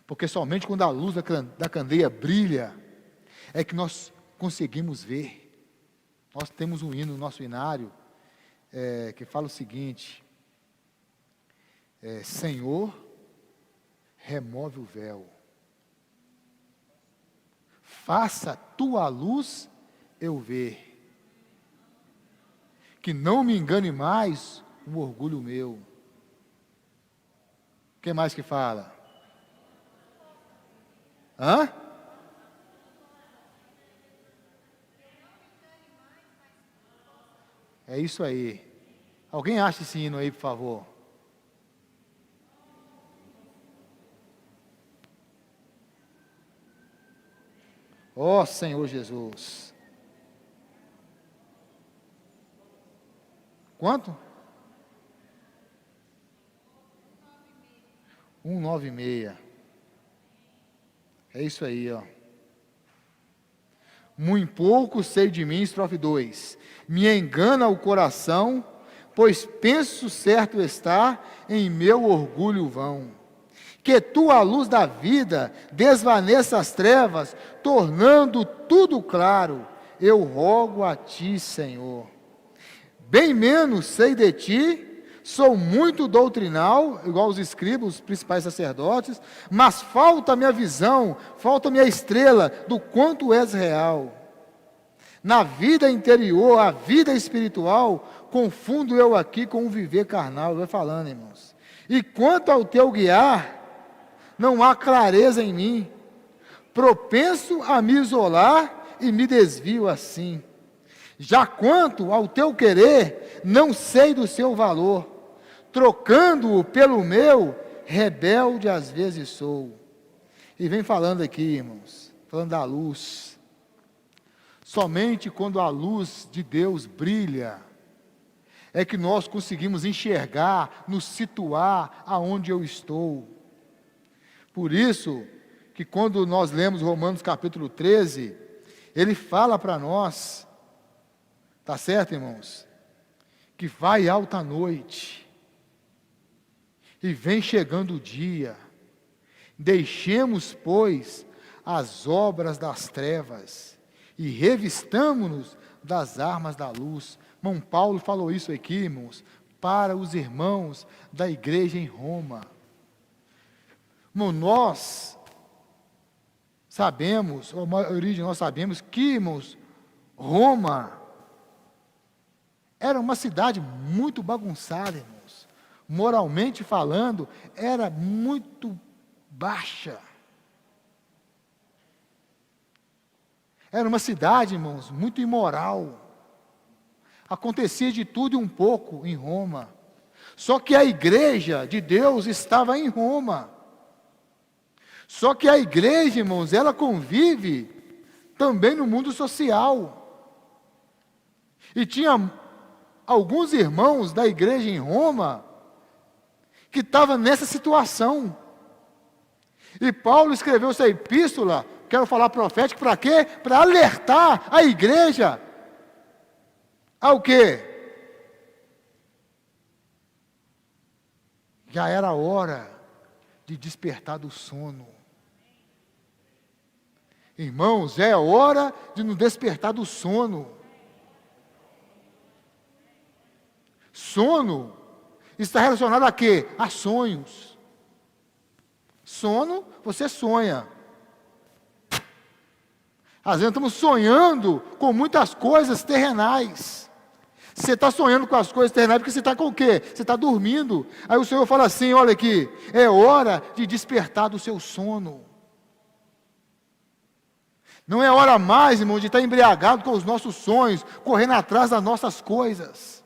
Porque somente quando a luz da candeia brilha, é que nós conseguimos ver. Nós temos um hino no nosso inário, que fala o seguinte: Senhor, remove o véu, faça tua luz eu ver, que não me engane mais o orgulho meu. Quem mais que fala? Hã? É isso aí. Alguém acha esse hino aí, por favor? Ó Senhor Jesus. Quanto? 196. É isso aí, ó. Muito pouco sei de mim, estrofe 2. Me engana o coração, pois penso certo estar em meu orgulho vão. Que tua luz da vida desvaneça as trevas, tornando tudo claro. Eu rogo a ti, Senhor. Bem menos sei de ti, sou muito doutrinal, igual os escribas, os principais sacerdotes, mas falta-me a visão, falta-me a estrela do quanto és real. Na vida interior, a vida espiritual, confundo eu aqui com o viver carnal. Vai falando, irmãos. E quanto ao teu guiar, não há clareza em mim. Propenso a me isolar e me desvio assim. Já quanto ao teu querer, não sei do seu valor. Trocando-o pelo meu, rebelde às vezes sou. E vem falando aqui, irmãos, falando da luz. Somente quando a luz de Deus brilha, é que nós conseguimos enxergar, nos situar aonde eu estou. Por isso, que quando nós lemos Romanos capítulo 13, ele fala para nós, tá certo, irmãos? Que vai alta noite, e vem chegando o dia, deixemos, pois, as obras das trevas, e revistamo-nos das armas da luz. Irmão Paulo falou isso aqui, irmãos, para os irmãos da igreja em Roma. Irmão, nós sabemos, ou a maioria de nós sabemos que, irmãos, Roma era uma cidade muito bagunçada, irmãos. Moralmente falando, era muito baixa. Era uma cidade, irmãos, muito imoral. Acontecia de tudo e um pouco em Roma. Só que a igreja de Deus estava em Roma. Só que a igreja, irmãos, ela convive também no mundo social. E tinha alguns irmãos da igreja em Roma que estava nessa situação. E Paulo escreveu essa epístola, quero falar profético, para quê? Para alertar a igreja ao quê? Já era hora de despertar do sono. Irmãos, já é hora de nos despertar do sono. Sono está relacionado a quê? A sonhos. Sono, você sonha. Às vezes estamos sonhando com muitas coisas terrenais. Você está sonhando com as coisas terrenais porque você está com o quê? Você está dormindo. Aí o Senhor fala assim, olha aqui, é hora de despertar do seu sono. Não é hora mais, irmão, de estar embriagado com os nossos sonhos, correndo atrás das nossas coisas.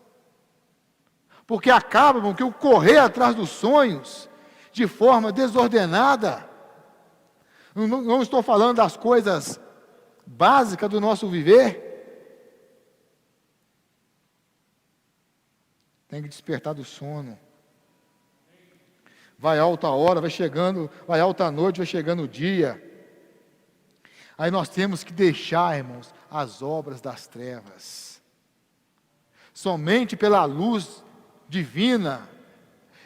Porque acaba, irmão, que o correr atrás dos sonhos, de forma desordenada, não estou falando das coisas básicas do nosso viver, tem que despertar do sono. Vai alta hora, vai alta noite, vai chegando o dia. Aí nós temos que deixar, irmãos, as obras das trevas. Somente pela luz divina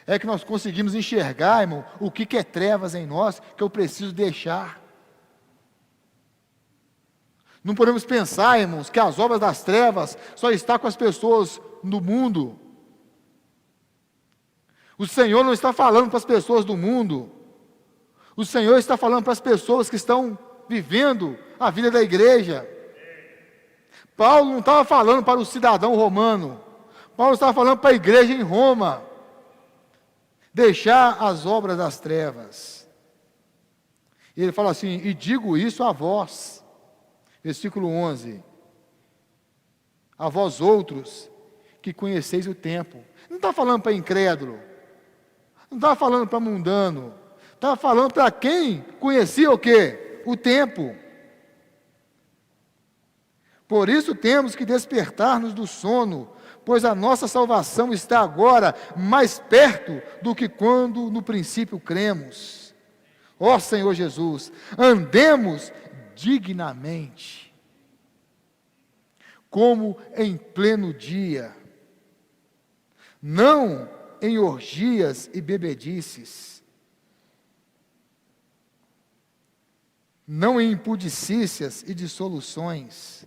é que nós conseguimos enxergar, irmão, o que é trevas em nós, que eu preciso deixar. Não podemos pensar, irmãos, que as obras das trevas só estão com as pessoas do mundo. O Senhor não está falando para as pessoas do mundo. O Senhor está falando para as pessoas que estão vivendo a vida da igreja. Paulo não estava falando para o cidadão romano. Paulo estava falando para a igreja em Roma. Deixar as obras das trevas. E ele fala assim, e digo isso a vós. Versículo 11. A vós outros, que conheceis o tempo. Não está falando para incrédulo. Não estava falando para mundano. Estava falando para quem conhecia o quê? O tempo. Por isso temos que despertar-nos do sono, pois a nossa salvação está agora mais perto do que quando no princípio cremos. Ó Senhor Jesus, andemos dignamente, como em pleno dia, não em orgias e bebedices, não em impudicícias e dissoluções,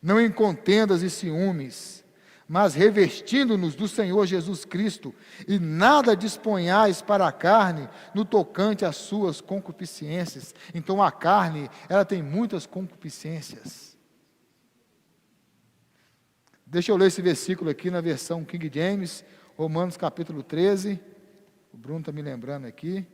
não em contendas e ciúmes, mas revestindo-nos do Senhor Jesus Cristo, e nada disponhais para a carne no tocante às suas concupiscências. Então a carne, ela tem muitas concupiscências. Deixa eu ler esse versículo aqui na versão King James, Romanos capítulo 13, o Bruno está me lembrando aqui.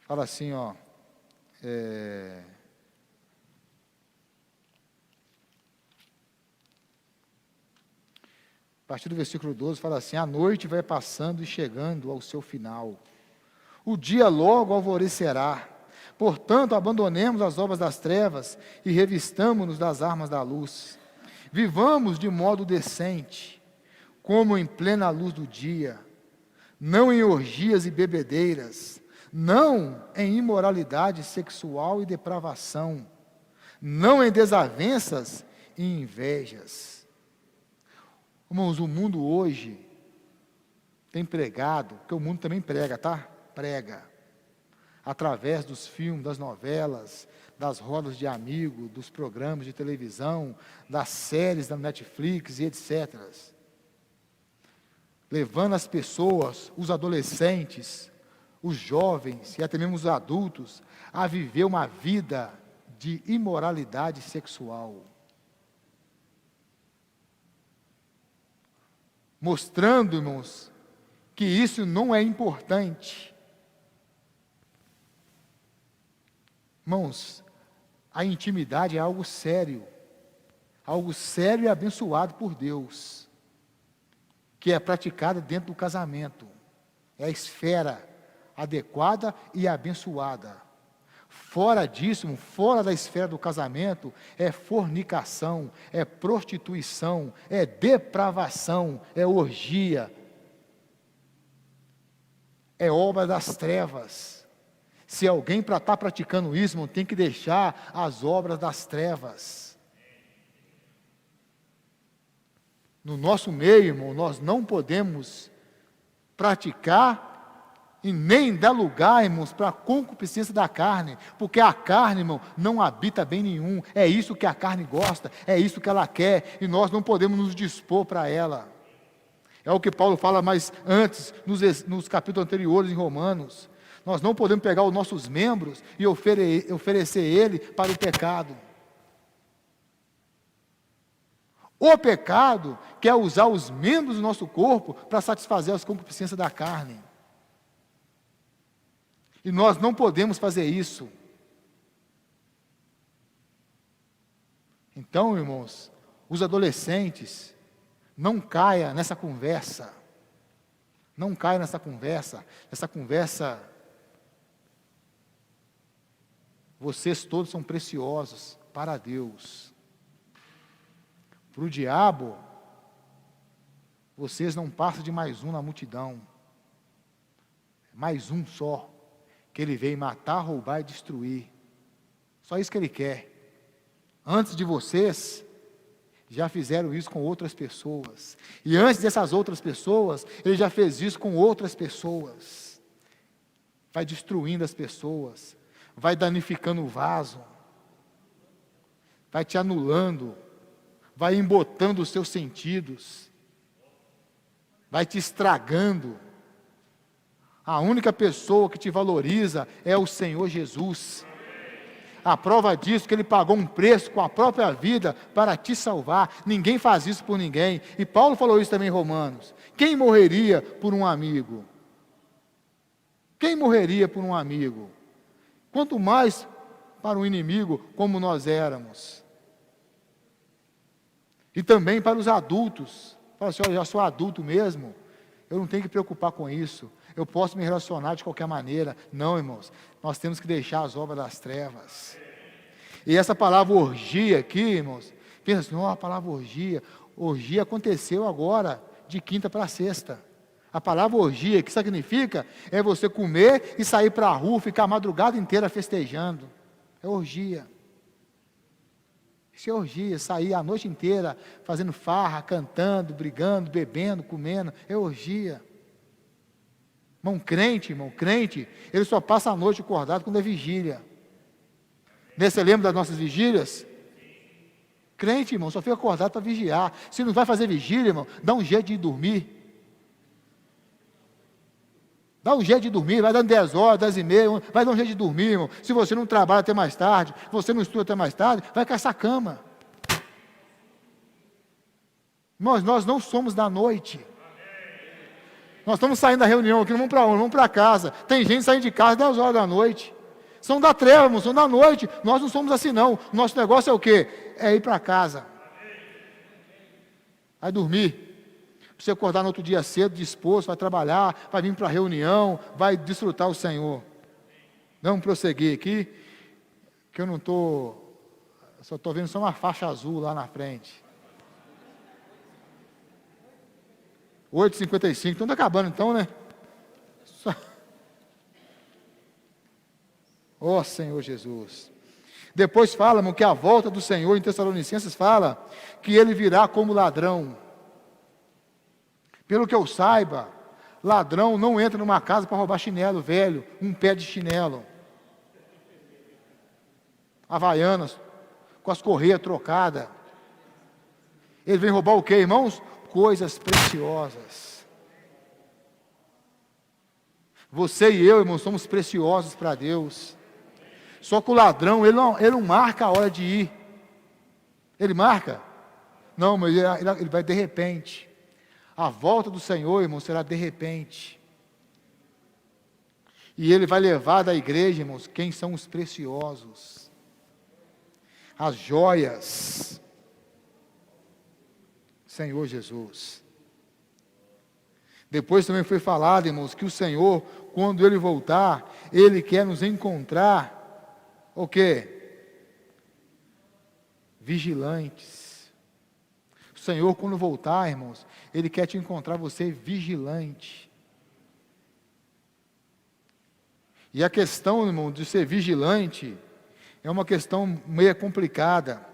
Fala assim, ó, a partir do versículo 12, fala assim, a noite vai passando e chegando ao seu final, o dia logo alvorecerá, portanto abandonemos as obras das trevas e revistamo-nos das armas da luz, vivamos de modo decente, como em plena luz do dia, não em orgias e bebedeiras, não em imoralidade sexual e depravação, não em desavenças e invejas. Irmãos, o mundo hoje tem pregado, porque o mundo também prega, tá? Prega. Através dos filmes, das novelas, das rodas de amigos, dos programas de televisão, das séries da Netflix e etc. Levando as pessoas, os adolescentes, os jovens e até mesmo os adultos a viver uma vida de imoralidade sexual. Mostrando, irmãos, que isso não é importante. Irmãos, a intimidade é algo sério e abençoado por Deus, que é praticado dentro do casamento. É a esfera adequada e abençoada. Fora disso, irmão, fora da esfera do casamento, é fornicação, é prostituição, é depravação, é orgia, é obra das trevas. Se alguém para estar praticando isso, irmão, tem que deixar as obras das trevas. No nosso meio, irmão, nós não podemos praticar e nem dar lugar, irmãos, para a concupiscência da carne, porque a carne, irmão, não habita bem nenhum. É isso que a carne gosta, é isso que ela quer, e nós não podemos nos dispor para ela. É o que Paulo fala mais antes, nos capítulos anteriores em Romanos. Nós não podemos pegar os nossos membros e oferecer ele para o pecado. O pecado quer usar os membros do nosso corpo para satisfazer as concupiscências da carne. E nós não podemos fazer isso. Então, irmãos, os adolescentes, não caia nessa conversa. Não caia nessa conversa. Essa conversa, vocês todos são preciosos para Deus. Para o diabo, vocês não passam de mais um na multidão. Mais um só. Que ele veio matar, roubar e destruir. Só isso que ele quer. Antes de vocês, já fizeram isso com outras pessoas. E antes dessas outras pessoas, ele já fez isso com outras pessoas. Vai destruindo as pessoas. Vai danificando o vaso. Vai te anulando. Vai embotando os seus sentidos. Vai te estragando. A única pessoa que te valoriza é o Senhor Jesus. A prova disso é que Ele pagou um preço com a própria vida para te salvar. Ninguém faz isso por ninguém. E Paulo falou isso também em Romanos. Quem morreria por um amigo? Quem morreria por um amigo? Quanto mais para um inimigo como nós éramos. E também para os adultos. Fala assim, olha, eu já sou adulto mesmo. Eu não tenho que preocupar com isso. Eu posso me relacionar de qualquer maneira. Não, irmãos. Nós temos que deixar as obras das trevas. E essa palavra orgia aqui, irmãos. Pensa assim, a palavra orgia. Orgia aconteceu agora, de quinta para sexta. A palavra orgia, o que significa? É você comer e sair para a rua, ficar a madrugada inteira festejando. É orgia. Isso é orgia, sair a noite inteira fazendo farra, cantando, brigando, bebendo, comendo. É orgia. Irmão, crente, ele só passa a noite acordado quando é vigília. Você lembra das nossas vigílias? Crente, irmão, só fica acordado para vigiar. Se não vai fazer vigília, irmão, dá um jeito de ir dormir. Dá um jeito de dormir, vai dando 10 horas, 10 e meia, vai dar um jeito de dormir, irmão. Se você não trabalha até mais tarde, você não estuda até mais tarde, vai caçar cama. Irmãos, nós não somos da noite. Nós estamos saindo da reunião aqui, não vamos para onde? Vamos para casa. Tem gente saindo de casa 10 horas da noite. São da treva, irmão, são da noite. Nós não somos assim não. Nosso negócio é o quê? É ir para casa. Vai dormir. Você acordar no outro dia cedo, disposto, vai trabalhar, vai vir para a reunião, vai desfrutar o Senhor. Vamos prosseguir aqui, que eu não estou, só estou vendo só uma faixa azul lá na frente. 8h55, então está acabando então, né? Ó Senhor Jesus. Depois fala, irmão, que a volta do Senhor em Tessalonicenses fala que Ele virá como ladrão. Pelo que eu saiba, ladrão não entra numa casa para roubar chinelo velho, um pé de chinelo. Havaianas, com as correias trocadas. Ele vem roubar o quê, irmãos? Coisas preciosas. Você e eu, irmãos, somos preciosos para Deus. Só que o ladrão, ele não marca a hora de ir. Ele marca? Não, mas ele vai de repente. A volta do Senhor, irmãos, será de repente. E Ele vai levar da igreja, irmãos, quem são os preciosos. As joias. Senhor Jesus. Depois também foi falado, irmãos, que o Senhor, quando Ele voltar, Ele quer nos encontrar O quê? Vigilantes. O Senhor, quando voltar, irmãos, Ele quer te encontrar você vigilante. E a questão, irmão, de ser vigilante é uma questão meio complicada.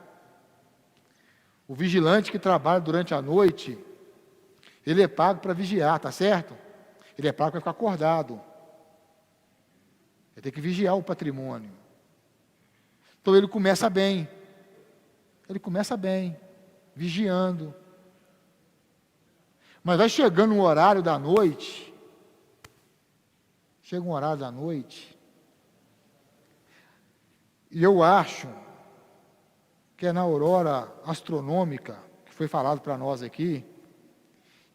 O vigilante que trabalha durante a noite, ele é pago para vigiar, tá certo? Ele é pago para ficar acordado. Ele tem que vigiar o patrimônio. Então ele começa bem. Ele começa bem, vigiando. Mas vai chegando um horário da noite. Chega um horário da noite. E eu acho que é na aurora astronômica, que foi falado para nós aqui,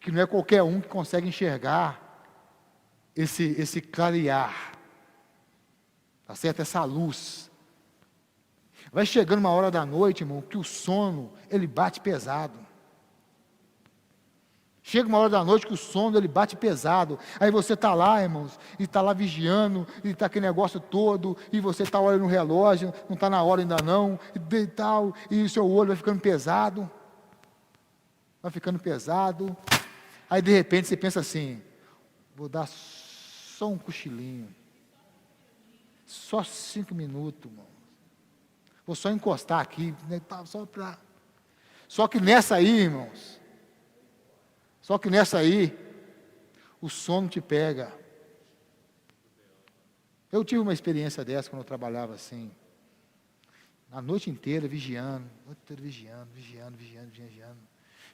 que não é qualquer um que consegue enxergar esse clarear, tá certo? Essa luz. Vai chegando uma hora da noite, irmão, que o sono, ele bate pesado. Chega uma hora da noite que o sono, ele bate pesado. Aí você está lá, irmãos, e está lá vigiando, e está aquele negócio todo, e você está olhando no relógio, não está na hora ainda não, e tal, e o seu olho vai ficando pesado. Vai ficando pesado. Aí de repente você pensa assim, vou dar só um cochilinho. Só 5 minutos, irmão. Vou só encostar aqui, né, Só que nessa aí, irmãos, o sono te pega. Eu tive uma experiência dessa quando eu trabalhava assim, a noite inteira vigiando.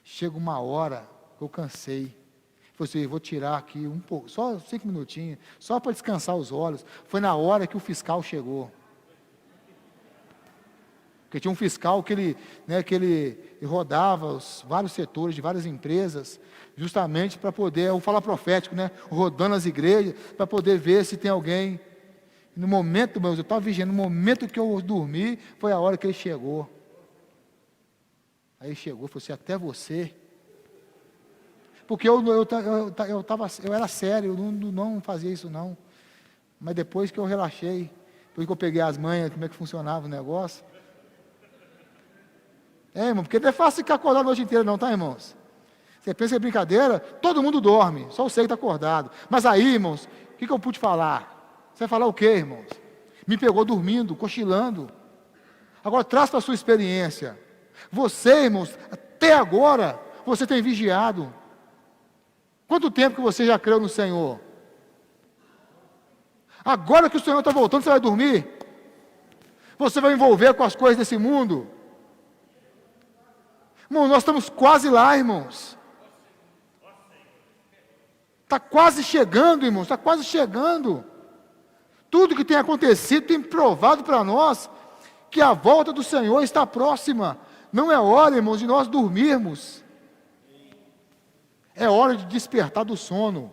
Chega uma hora que eu cansei. Falei assim, vou tirar aqui um pouco, só 5 minutinhos, só para descansar os olhos. Foi na hora que o fiscal chegou. Porque tinha um fiscal que ele rodava vários setores de várias empresas, justamente para poder, o falar profético, rodando as igrejas, para poder ver se tem alguém. No momento, eu estava vigiando, no momento que eu dormi, foi a hora que ele chegou. Aí ele chegou e falou assim, até você. Porque eu era sério, eu não fazia isso não. Mas depois que eu relaxei, depois que eu peguei as manhas, como é que funcionava o negócio. Irmão, porque não é fácil ficar acordado a noite inteira não, tá, irmãos? Você pensa que é brincadeira, todo mundo dorme, só você que está acordado. Mas aí, irmãos, o que eu pude falar? Você vai falar o quê, irmãos? Me pegou dormindo, cochilando. Agora, traz para a sua experiência. Você, irmãos, até agora, você tem vigiado. Quanto tempo que você já creu no Senhor? Agora que o Senhor está voltando, você vai dormir? Você vai envolver com as coisas desse mundo? Irmão, nós estamos quase lá, irmãos. Está quase chegando, irmãos, está quase chegando. Tudo que tem acontecido tem provado para nós que a volta do Senhor está próxima. Não é hora, irmãos, de nós dormirmos. É hora de despertar do sono.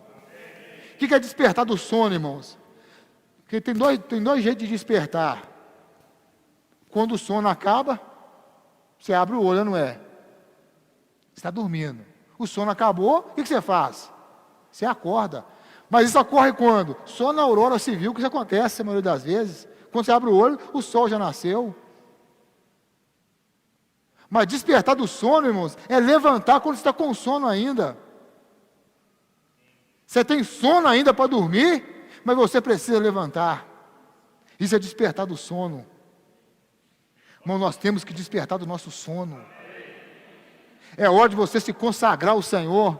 O que é despertar do sono, irmãos? Porque tem dois jeitos de despertar. Quando o sono acaba, você abre o olho, não é? Você está dormindo. O sono acabou, o que você faz? Você acorda. Mas isso ocorre quando? Só na aurora civil que isso acontece, a maioria das vezes. Quando você abre o olho, o sol já nasceu. Mas despertar do sono, irmãos, é levantar quando você está com sono ainda. Você tem sono ainda para dormir, mas você precisa levantar. Isso é despertar do sono. Irmão, nós temos que despertar do nosso sono. É hora de você se consagrar ao Senhor.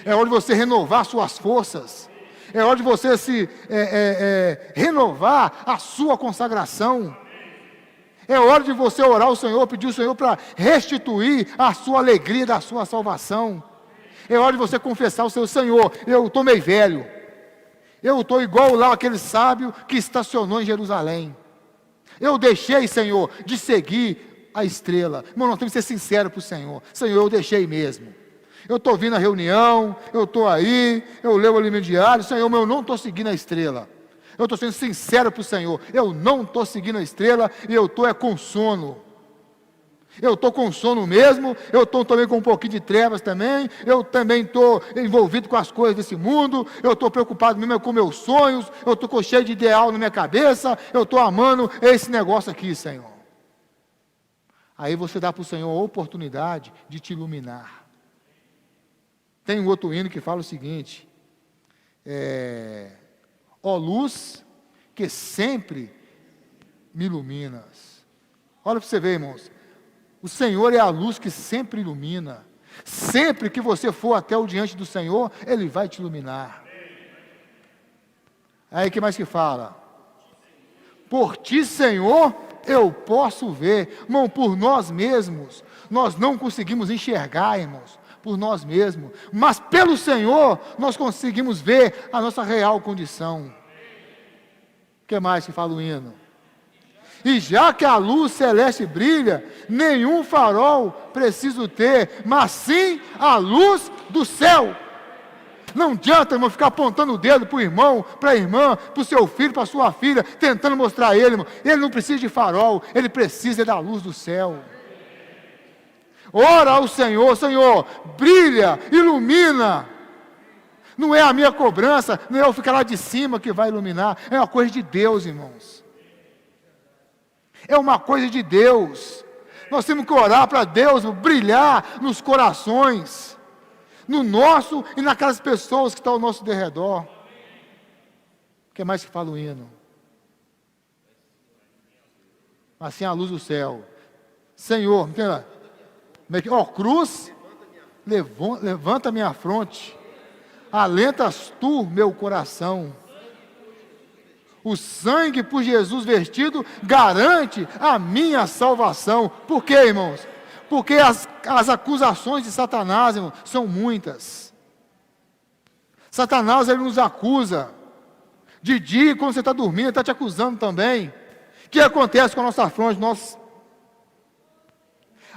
É hora de você renovar suas forças. É hora de você renovar a sua consagração. É hora de você orar ao Senhor, pedir ao Senhor para restituir a sua alegria da sua salvação. É hora de você confessar ao Senhor, eu estou meio velho. Eu estou igual lá aquele sábio que estacionou em Jerusalém. Eu deixei, Senhor, de seguir a estrela. Irmão, nós temos que ser sinceros para o Senhor. Senhor, eu deixei mesmo. Eu estou vindo à reunião, eu estou aí, eu leio o alimento diário. Senhor, mas eu não estou seguindo a estrela. Eu estou sendo sincero para o Senhor. Eu não estou seguindo a estrela e eu estou com sono. Eu estou com sono mesmo, eu estou também com um pouquinho de trevas também, eu também estou envolvido com as coisas desse mundo, eu estou preocupado mesmo com meus sonhos, eu estou cheio de ideal na minha cabeça, eu estou amando esse negócio aqui, Senhor. Aí você dá para o Senhor a oportunidade de te iluminar. Tem um outro hino que fala o seguinte, ó luz que sempre me iluminas. Olha para você ver, irmãos. O Senhor é a luz que sempre ilumina. Sempre que você for até o diante do Senhor, Ele vai te iluminar. Aí o que mais que fala? Por ti, Senhor, eu posso ver. Irmão, por nós mesmos, nós não conseguimos enxergar, irmãos, por nós mesmos. Mas pelo Senhor, nós conseguimos ver a nossa real condição. O que mais que fala o hino? E já que a luz celeste brilha, nenhum farol preciso ter, mas sim a luz do céu. Não adianta, irmão, ficar apontando o dedo para o irmão, para a irmã, para o seu filho, para a sua filha, tentando mostrar a ele, irmão. Ele não precisa de farol, ele precisa da luz do céu. Ora ao Senhor, Senhor, brilha, ilumina. Não é a minha cobrança, não é eu ficar lá de cima que vai iluminar, é uma coisa de Deus, irmãos. É uma coisa de Deus. Nós temos que orar para Deus brilhar nos corações, no nosso e naquelas pessoas que estão ao nosso derredor. O que mais que fala o hino? Assim a luz do céu. Senhor, ó cruz, levanta minha fronte, alentas tu meu coração. O sangue por Jesus vertido garante a minha salvação. Por quê, irmãos? Porque as acusações de Satanás, irmãos, são muitas. Satanás, ele nos acusa. De dia, quando você está dormindo, ele está te acusando também. O que acontece com a nossa fronte?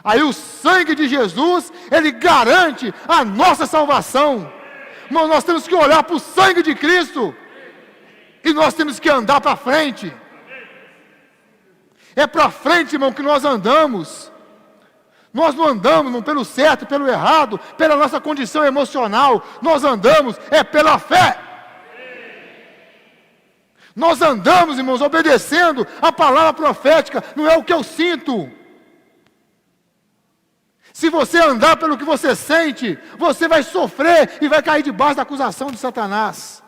Aí o sangue de Jesus, ele garante a nossa salvação. Irmão, nós temos que olhar para o sangue de Cristo. E nós temos que andar para frente. É para frente, irmão, que nós andamos. Nós não andamos não pelo certo, pelo errado, pela nossa condição emocional. Nós andamos pela fé. Nós andamos, irmãos, obedecendo a palavra profética. Não é o que eu sinto. Se você andar pelo que você sente, você vai sofrer e vai cair debaixo da acusação de Satanás.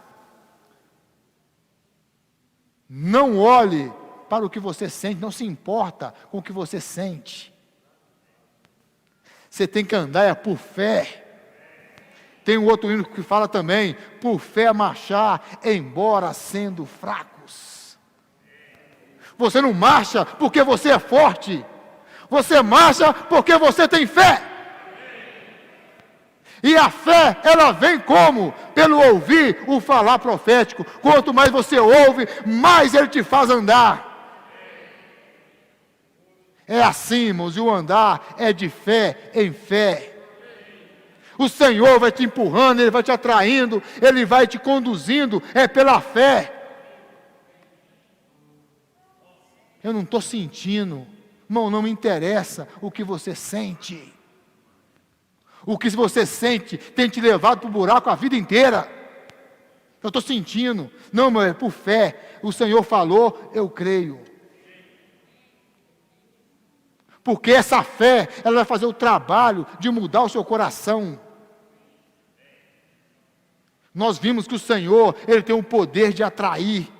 Não olhe para o que você sente, não se importa com o que você sente. Você tem que andar por fé. Tem um outro hino que fala também, por fé marchar, embora sendo fracos. Você não marcha porque você é forte. Você marcha porque você tem fé. E a fé, ela vem como? Pelo ouvir o falar profético. Quanto mais você ouve, mais ele te faz andar. É assim, irmãos, e o andar é de fé em fé. O Senhor vai te empurrando, Ele vai te atraindo, Ele vai te conduzindo, é pela fé. Eu não estou sentindo, irmão, não me interessa o que você sente. O que você sente tem te levado para o buraco a vida inteira. Eu estou sentindo. Não, meu, é por fé. O Senhor falou, eu creio. Porque essa fé, ela vai fazer o trabalho de mudar o seu coração. Nós vimos que o Senhor, Ele tem o poder de atrair.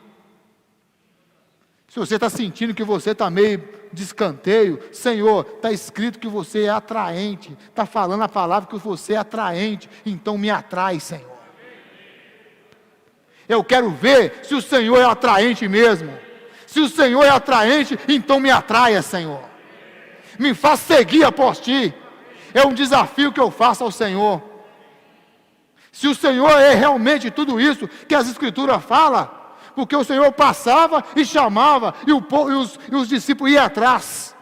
Se você está sentindo que você está meio de escanteio, Senhor, está escrito que você é atraente, está falando a palavra que você é atraente, então me atrai, Senhor. Eu quero ver se o Senhor é atraente mesmo. Se o Senhor é atraente, então me atraia, Senhor. Me faz seguir após ti. É um desafio que eu faço ao Senhor. Se o Senhor é realmente tudo isso que as Escrituras falam, porque o Senhor passava e chamava, e os discípulos iam atrás.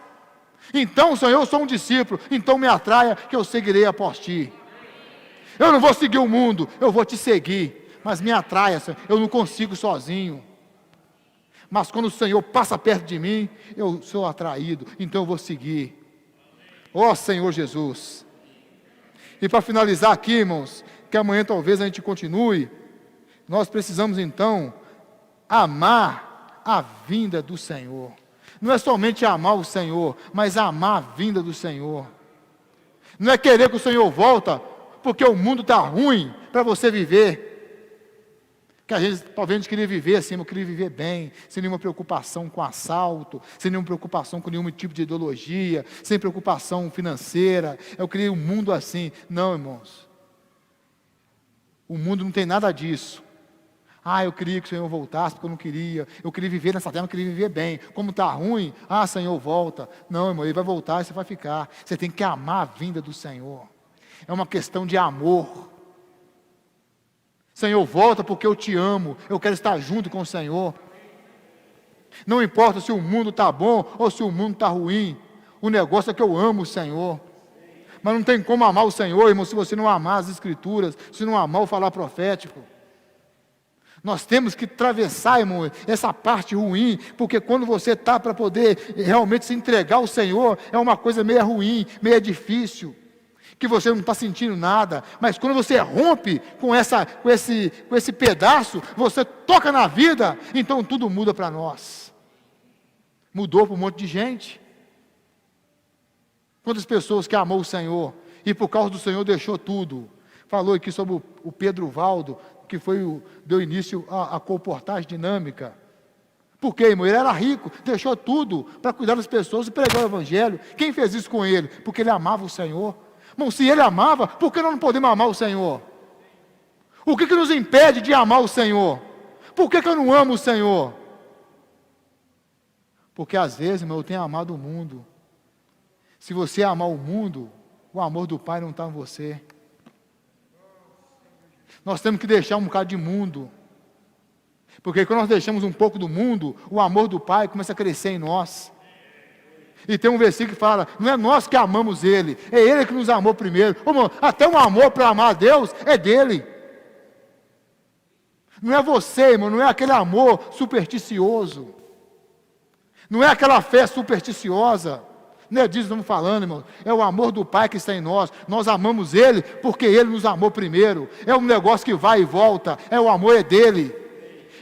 Então, Senhor, eu sou um discípulo, então me atraia, que eu seguirei após ti. Eu não vou seguir o mundo, eu vou te seguir, mas me atraia, Senhor, eu não consigo sozinho. Mas quando o Senhor passa perto de mim, eu sou atraído, então eu vou seguir. Ó Senhor Jesus. E para finalizar aqui, irmãos, que amanhã talvez a gente continue, nós precisamos então amar a vinda do Senhor. Não é somente amar o Senhor, mas amar a vinda do Senhor. Não é querer que o Senhor volta, porque o mundo está ruim para você viver. Que a gente, talvez a gente queria viver assim, eu queria viver bem, sem nenhuma preocupação com assalto, sem nenhuma preocupação com nenhum tipo de ideologia, sem preocupação financeira. Eu queria um mundo assim. Não, irmãos. O mundo não tem nada disso. Eu queria que o Senhor voltasse, porque eu não queria. Eu queria viver nessa terra, eu queria viver bem. Como está ruim, Senhor, volta. Não, irmão, Ele vai voltar e você vai ficar. Você tem que amar a vinda do Senhor. É uma questão de amor. Senhor, volta porque eu te amo. Eu quero estar junto com o Senhor. Não importa se o mundo está bom ou se o mundo está ruim. O negócio é que eu amo o Senhor. Mas não tem como amar o Senhor, irmão, se você não amar as Escrituras, se não amar o falar profético. Nós temos que atravessar, irmão, essa parte ruim, porque quando você está para poder realmente se entregar ao Senhor, é uma coisa meio ruim, meio difícil, que você não está sentindo nada, mas quando você rompe com esse pedaço, você toca na vida, então tudo muda para nós. Mudou para um monte de gente. Quantas pessoas que amou o Senhor, e por causa do Senhor deixou tudo. Falou aqui sobre o Pedro Valdo, que deu início à comportagem dinâmica. Por quê, irmão? Ele era rico, deixou tudo para cuidar das pessoas e pregar o Evangelho. Quem fez isso com ele? Porque ele amava o Senhor. Irmão, se ele amava, por que nós não podemos amar o Senhor? O que nos impede de amar o Senhor? Por que eu não amo o Senhor? Porque às vezes, irmão, eu tenho amado o mundo. Se você amar o mundo, o amor do Pai não está em você. Nós temos que deixar um bocado de mundo. Porque quando nós deixamos um pouco do mundo, o amor do Pai começa a crescer em nós. E tem um versículo que fala, não é nós que amamos Ele, é Ele que nos amou primeiro. Irmão, até o amor para amar a Deus é dEle. Não é você, irmão, não é aquele amor supersticioso. Não é aquela fé supersticiosa. Não é disso que estamos falando, irmão. É o amor do Pai que está em nós. Nós amamos Ele porque Ele nos amou primeiro. É um negócio que vai e volta. O amor é dEle.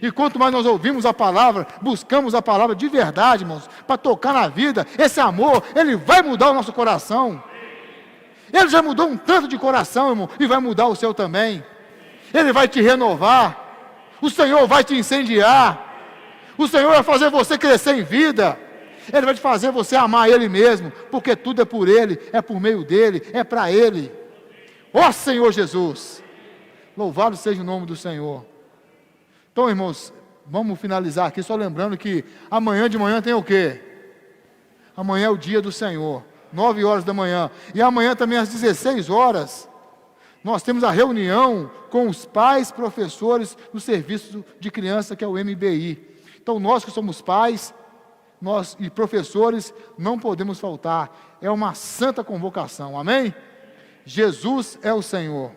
E quanto mais nós ouvimos a palavra, buscamos a palavra de verdade, irmãos, para tocar na vida, esse amor, ele vai mudar o nosso coração. Ele já mudou um tanto de coração, irmão, e vai mudar o seu também. Ele vai te renovar. O Senhor vai te incendiar. O Senhor vai fazer você crescer em vida. Ele vai te fazer você amar Ele mesmo, porque tudo é por Ele, é por meio dEle, é para Ele. Ó Senhor Jesus, louvado seja o nome do Senhor. Então, irmãos, vamos finalizar aqui, só lembrando que amanhã de manhã tem o quê? Amanhã é o dia do Senhor, 9 horas da manhã, e amanhã também às 16 horas, nós temos a reunião com os pais professores do serviço de criança, que é o MBI. Então, nós que somos pais, nós e professores, não podemos faltar. É uma santa convocação, amém? Jesus é o Senhor.